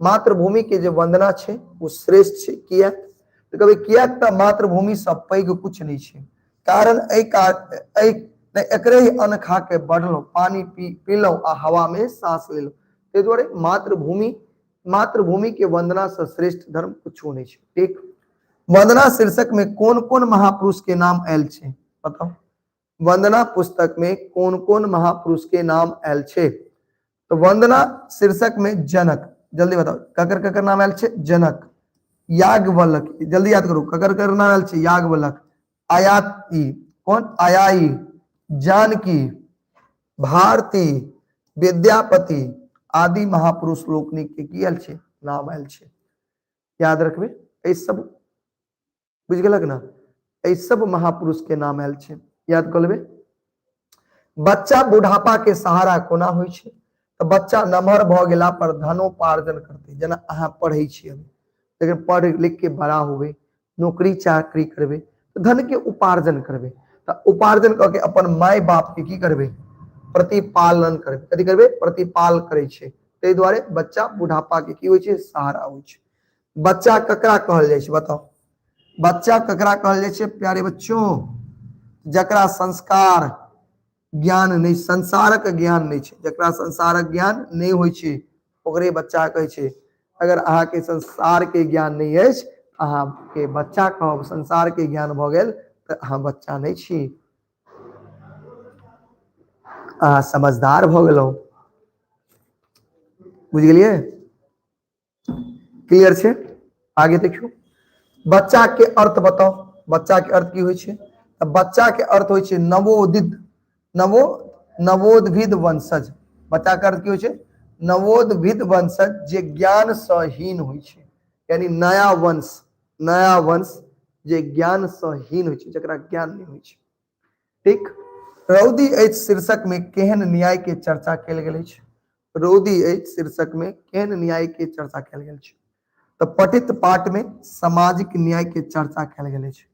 मातृभूमि के जो वंदना छे वो श्रेष्ठ छे किया। तो कभी किया त मातृभूमि से पैघ कुछ नहीं छे। कारण एकरे ही अन्न खा के बढ़लो, पानी पीलो आ हवा में सांस ले लो। ते द्वारे मातृभूमि के वंदना से श्रेष्ठ धर्म कुछ नहीं छे। ठीक, वंदना शीर्षक में कौन कौन महापुरुष के नाम आयल छे बताओ। वंदना पुस्तक में कौन कौन महापुरुष के आयल छे। तो वंदना शीर्षक में जनक, जल्दी बताओ ककर ककर नाम आयल छे। जनक, याज्ञवल्क, जल्दी याद करो ककर ककर नाम आयल छे। याज्ञवल्क, आयाती, कौन आयाई, जानकी, भारती, विद्यापति आदि महापुरुष लोकनिक के की आयल छे नाम आयल छे। याद रखबे, ए सब बुझ गेलक ना, ए सब महापुरुष के नाम आयल छे, याद कर लेबे। बच्चा बुढ़ापा के सहारा कोना होय छे। तो बच्चा नमहर भ गेला पर धनोपार्जन करते, जना अहाँ पढ़े छी अभी, लेकिन पढ़ लिख के बड़ा होबे, नौकरी चाकरी करबे तो धन के उपार्जन करबे। तो उपार्जन करके अपन माय बाप के की करबे, प्रतिपालन करबे। कथी करबे, प्रतिपाल करे छे। तै दुआरे बच्चा बुढ़ापा के की होय छे, सहारा होय छे। बच्चा ककरा कहल जाय छे बताओ। बच्चा ककरा कहल जाय छे प्यारे बच्चों, जकरा संस्कार ज्ञान नहीं, संसारक ज्ञान नहीं छे, जकरा संसारक ज्ञान नहीं होय छे ओकरे बच्चा कहे छे। अगर अहाँ के संसार के ज्ञान नहीं है, अहाँ के बच्चा कहब, संसार के ज्ञान भ गेल त अहाँ बच्चा नहीं छी, अहाँ समझदार भ गेलौ। बुझ गेलिए, क्लियर छे। आगे देखियो, बच्चा के अर्थ बताओ। बच्चा के अर्थ की होय छे। त बच्चा के अर्थ होय छे नवोदित, नवोद्भिद वंशज। बच्चा के अर्थ की होय छे, नवोद्भिद वंशज जे ज्ञान से हीन होय छे, यानी नया वंश जे ज्ञान से हीन होय छे, जकरा ज्ञान नहीं होय छे। ठीक, रौदी एच शीर्षक में केहन न्याय के चर्चा कैल गेल अछि। रौदी एच शीर्षक में केहन न्याय के चर्चा कैल गेल अछि। तो पठित पाठ में सामाजिक न्याय के चर्चा कैल गेल अछि।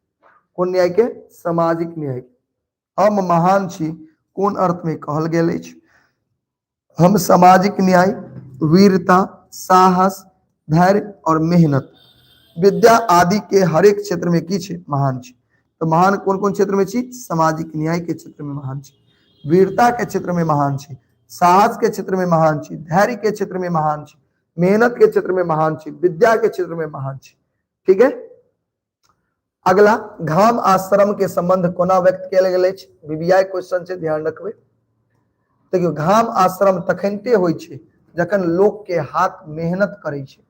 कोन न्याय के, सामाजिक न्याय। हम महान छी कोन अर्थ में कहल गेल अछि। हम सामाजिक न्याय, वीरता, साहस, धैर्य और मेहनत, विद्या आदि के हर एक क्षेत्र में की छे, महान छे। तो महान कौन कौन क्षेत्र में छी, सामाजिक न्याय के क्षेत्र में महान छी, वीरता के क्षेत्र में महान छी, साहस के क्षेत्र में महान छी, धैर्य के क्षेत्र में महान छी, मेहनत के क्षेत्र में महान छी, विद्या के क्षेत्र में महान छी। ठीक है। अगला, घाम आश्रम के संबंध कोना व्यक्त कैल गेल अछि। वीवीआई क्वेश्चन छै, ध्यान रखबे। देखियो, घाम आश्रम तखनते होय छे जखन लोग के हाथ मेहनत करे छे।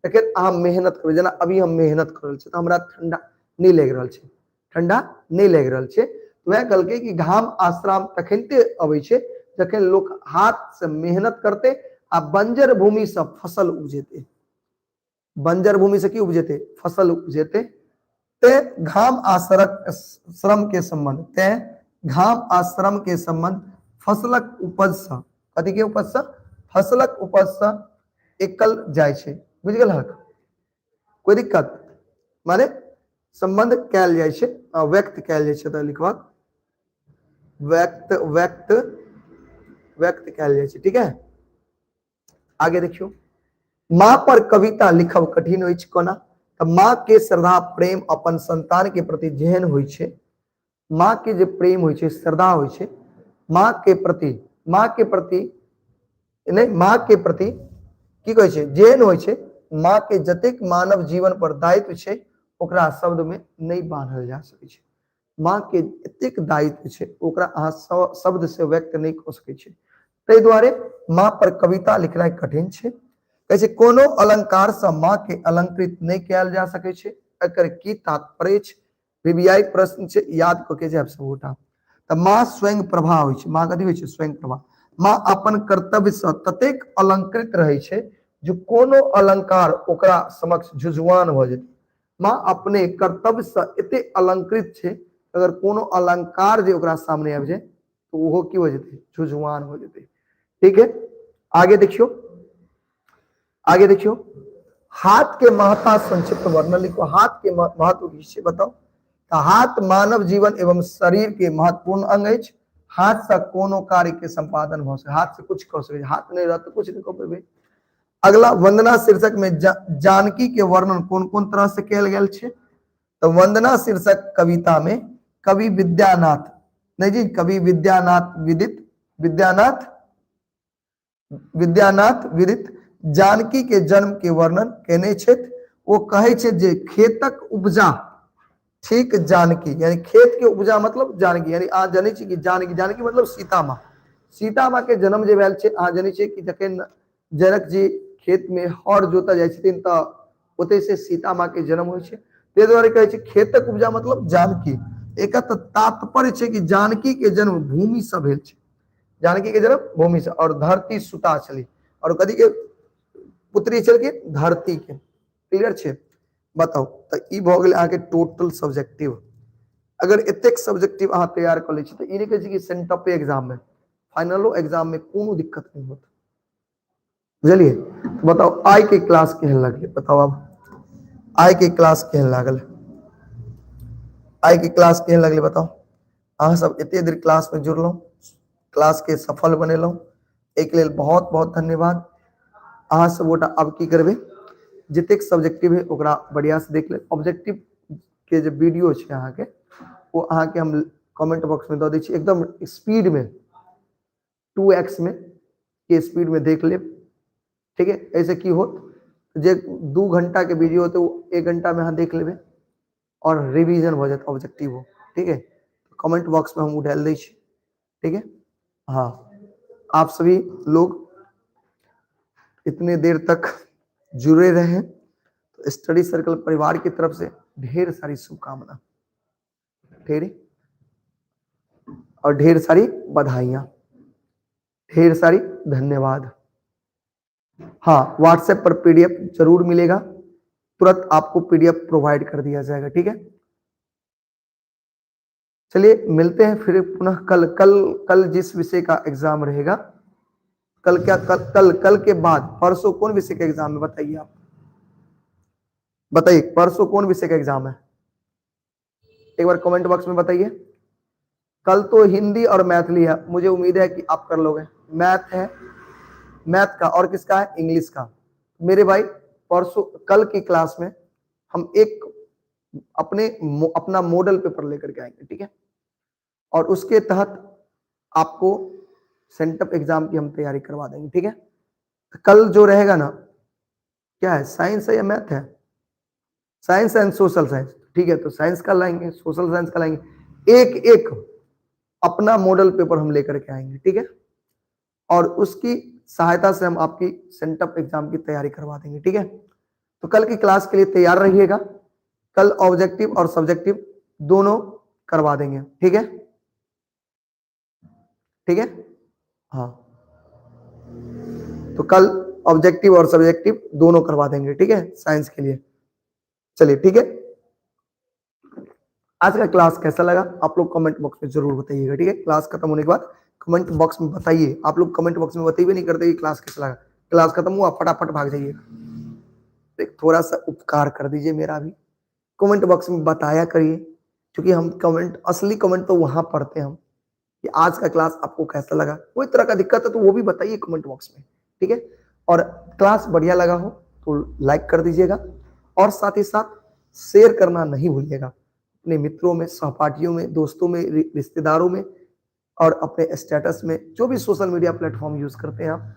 लेकिन अहाँ मेहनत करबे, जना अभी हम मेहनत कर रहल छी तो हमरा ठंडा नहीं लग रहल छे, ठंडा नहीं लग रहल छे। तो वह कहलकै कि घाम आश्रम तखनते अबै छे जखन लोग हाथ से मेहनत करते आ बंजर भूमि से फसल उपजेते। बंजर भूमि से की उपजेते, फसल उपजेते। ते घाम आश्रम के संबंध फसलक उपज से, कथी के उपज से, फसलक उपज से एकल जाय छे। बुझ गेलहक, कोई दिक्कत माने संबंध कैल जाय छे, व्यक्त कैल जाय छे। तो लिखबाक व्यक्त कैल जाय छे। ठीक है। आगे देखियो, माँ पर कविता लिखब कठिन होय छे कोना। तो माँ के श्रद्धा प्रेम अपन संतान के प्रति जेहन होय छे, माँ के जे प्रेम होय छे, श्रद्धा होय छे, माँ के प्रति की कहै छे, जेहन होय छे, माँ के जतेक मानव जीवन पर दायित्व छे ओकरा शब्द में नहीं बांधल जा सकै छे। माँ के एतेक दायित्व छे ओकरा अहाँ शब्द से व्यक्त नहीं क सकै छे। तै दुआरे माँ पर कविता लिखनाइ कठिन छे। कैसे कोनो अलंकार से माँ के अलंकृत नहीं कैल जा सकै छे। एकर की तात्पर्य छे, वीवीआई प्रश्न छे, याद क के जाब सबगोटा। त माँ स्वयं प्रभा होय छे। माँ कथी होय छे, स्वयं प्रभा। माँ अपन कर्तव्य से ततेक अलंकृत रहे छे जो कोनो अलंकार ओकरा समक्ष झुझुआन भ जेते। माँ अपने कर्तव्य से एते अलंकृत छे, अगर कोनो अलंकार जे ओकरा सामने आबि जाए तो वो की हो जेते, झुझुआन हो जेते। ठीक है, आगे देखियो, आगे देखियो, हाथ के महत्व संक्षिप्त वर्णन लिखो। हाथ के महत्व विषय बताओ। तो हाथ मानव जीवन एवं शरीर के महत्वपूर्ण अंग है। हाथ से कोनो कार्य के संपादन हो सके, हाथ से कुछ कर सके, हाथ नहीं रहा तो कुछ नहीं कर पाबे। अगला वंदना शीर्षक में जानकी के वर्णन कौन कौन तरह से किया गया है। तो वंदना शीर्षक कविता में कवि विद्यानाथ, नहीं जी, कवि विद्यानाथ विदित, विद्यानाथ विद्यानाथ विदित जानकी के जन्म के वर्णन केने छथि। वो कहे छे जे खेतक उपजा, ठीक जानकी, यानी खेत के उपजा मतलब जानकी, यानी आ जाने छी कि जानकी, जानकी मतलब सीता माँ, सीता माँ के जन्म जे भेल छे, आ जाने छी कि जखन जनक जी खेत में हर जोता जाय छथिन त ओते से सीता माँ के जन्म होय छे। ते द्वारे कहे छे खेतक उपजा मतलब जानकी। एकर तात्पर्य छे कि जानकी के जन्म भूमि से भेल छे, जानकी के जन्म भूमि से, और धरती सुता छली, और कथी के पुत्री छलखिन, धरती के। क्लियर छे, बताओ। तो ई भ गेल आके टोटल सब्जेक्टिव। अगर एतेक सब्जेक्टिव अहाँ तैयार कर लै छी तो ई नहीं कहे छी कि सेंटपे एग्जाम में, फाइनलो एग्जाम में कोनो दिक्कत नहीं होता। बुझलिए, तो बताओ आई के क्लास केहन लगले, बताओ अब आई के क्लास केहन लागल, आई के क्लास केहन लगले बताओ। अहाँ सब एते देर क्लास में जुड़लौ, क्लास के सफल बनेलौ, एक लेल बहुत बहुत धन्यवाद। अहाँ सब गोटा अब की करबे, जतेक सब्जेक्टिव है ओकरा बढ़िया से देख ले। ऑब्जेक्टिव के जो वीडियो है अहाँ के, वो अहाँ के हम कमेंट बॉक्स में दे दी छी, एकदम स्पीड में 2x में के स्पीड में देख ले। ठीक है, ऐसे की हो जे 2 घंटा के वीडियो होते वो 1 घंटा में अहाँ देख लेबे और रिवीजन हो जाता ऑब्जेक्टिव हो। ठीक है, कमेंट बॉक्स में हम उठाल दी छी। ठीक है, हाँ, आप सभी लोग इतने देर तक जुड़े रहे तो स्टडी सर्कल परिवार की तरफ से ढेर सारी शुभकामना, ढेर और ढेर सारी बधाइयां, ढेर सारी धन्यवाद। हाँ, व्हाट्सएप पर पीडीएफ जरूर मिलेगा, तुरंत आपको पीडीएफ प्रोवाइड कर दिया जाएगा। ठीक है, चलिए मिलते हैं फिर पुनः कल। कल जिस विषय का एग्जाम रहेगा, कल क्या, कल के बाद परसों कौन विषय का एग्जाम है बताइए आप, बताइए परसों कौन विषय का एग्जाम है, एक बार कमेंट बॉक्स में बताइए। कल तो हिंदी और मैथिली है, मुझे उम्मीद है कि आप कर लोगे। मैथ है, मैथ का, और किसका है, इंग्लिश का। मेरे भाई परसों कल की क्लास में हम एक अपना मॉडल पेपर लेकर के आएंगे। ठीक है, और उसके तहत आपको सेंटअप एग्जाम की हम तैयारी करवा देंगे। ठीक है, कल जो रहेगा ना, क्या है, साइंस है या मैथ है, साइंस एंड सोशल साइंस। ठीक है, तो साइंस का लाएंगे, सोशल साइंस का लाएंगे, एक एक अपना मॉडल पेपर हम लेकर के आएंगे। ठीक है, और उसकी सहायता से हम आपकी सेंटअप एग्जाम की तैयारी करवा देंगे। ठीक है, तो कल की क्लास के लिए तैयार रहिएगा, कल ऑब्जेक्टिव और सब्जेक्टिव दोनों करवा देंगे। ठीक है, ठीक है, हाँ, तो कल ऑब्जेक्टिव और सब्जेक्टिव दोनों करवा देंगे। ठीक है, साइंस के लिए। चलिए ठीक है, आज का क्लास कैसा लगा आप लोग कमेंट बॉक्स में जरूर बताइएगा। ठीक है, क्लास खत्म होने के बाद कमेंट बॉक्स में बताइए। आप लोग कमेंट बॉक्स में बताइए नहीं करते कि क्लास कैसा लगा, क्लास खत्म हुआ फटाफट भाग जाइएगा। थोड़ा सा उपकार कर दीजिए मेरा भी, कमेंट बॉक्स में बताया करिए, क्योंकि हम कमेंट, असली कमेंट तो वहां पढ़ते हैं हम, कि आज का क्लास आपको कैसा लगा। कोई तरह का दिक्कत है तो वो भी बताइए कमेंट बॉक्स में। ठीक है, और क्लास बढ़िया लगा हो तो लाइक कर दीजिएगा, और साथ ही साथ शेयर करना नहीं भूलिएगा अपने मित्रों में, सहपाठियों में, दोस्तों में, रिश्तेदारों में, और अपने स्टेटस में, जो भी सोशल मीडिया प्लेटफॉर्म यूज करते हैं आप,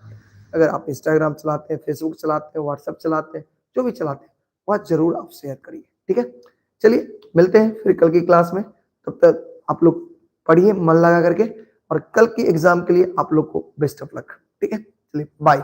अगर आप इंस्टाग्राम चलाते हैं, फेसबुक चलाते हैं, व्हाट्सएप चलाते हैं, जो भी चलाते हैं वह जरूर आप शेयर करिए। ठीक है, चलिए मिलते हैं फिर कल की क्लास में, तब तक आप लोग पढ़िए मन लगा करके, और कल की एग्जाम के लिए आप लोग को बेस्ट ऑफ लक। ठीक है, चलिए बाय।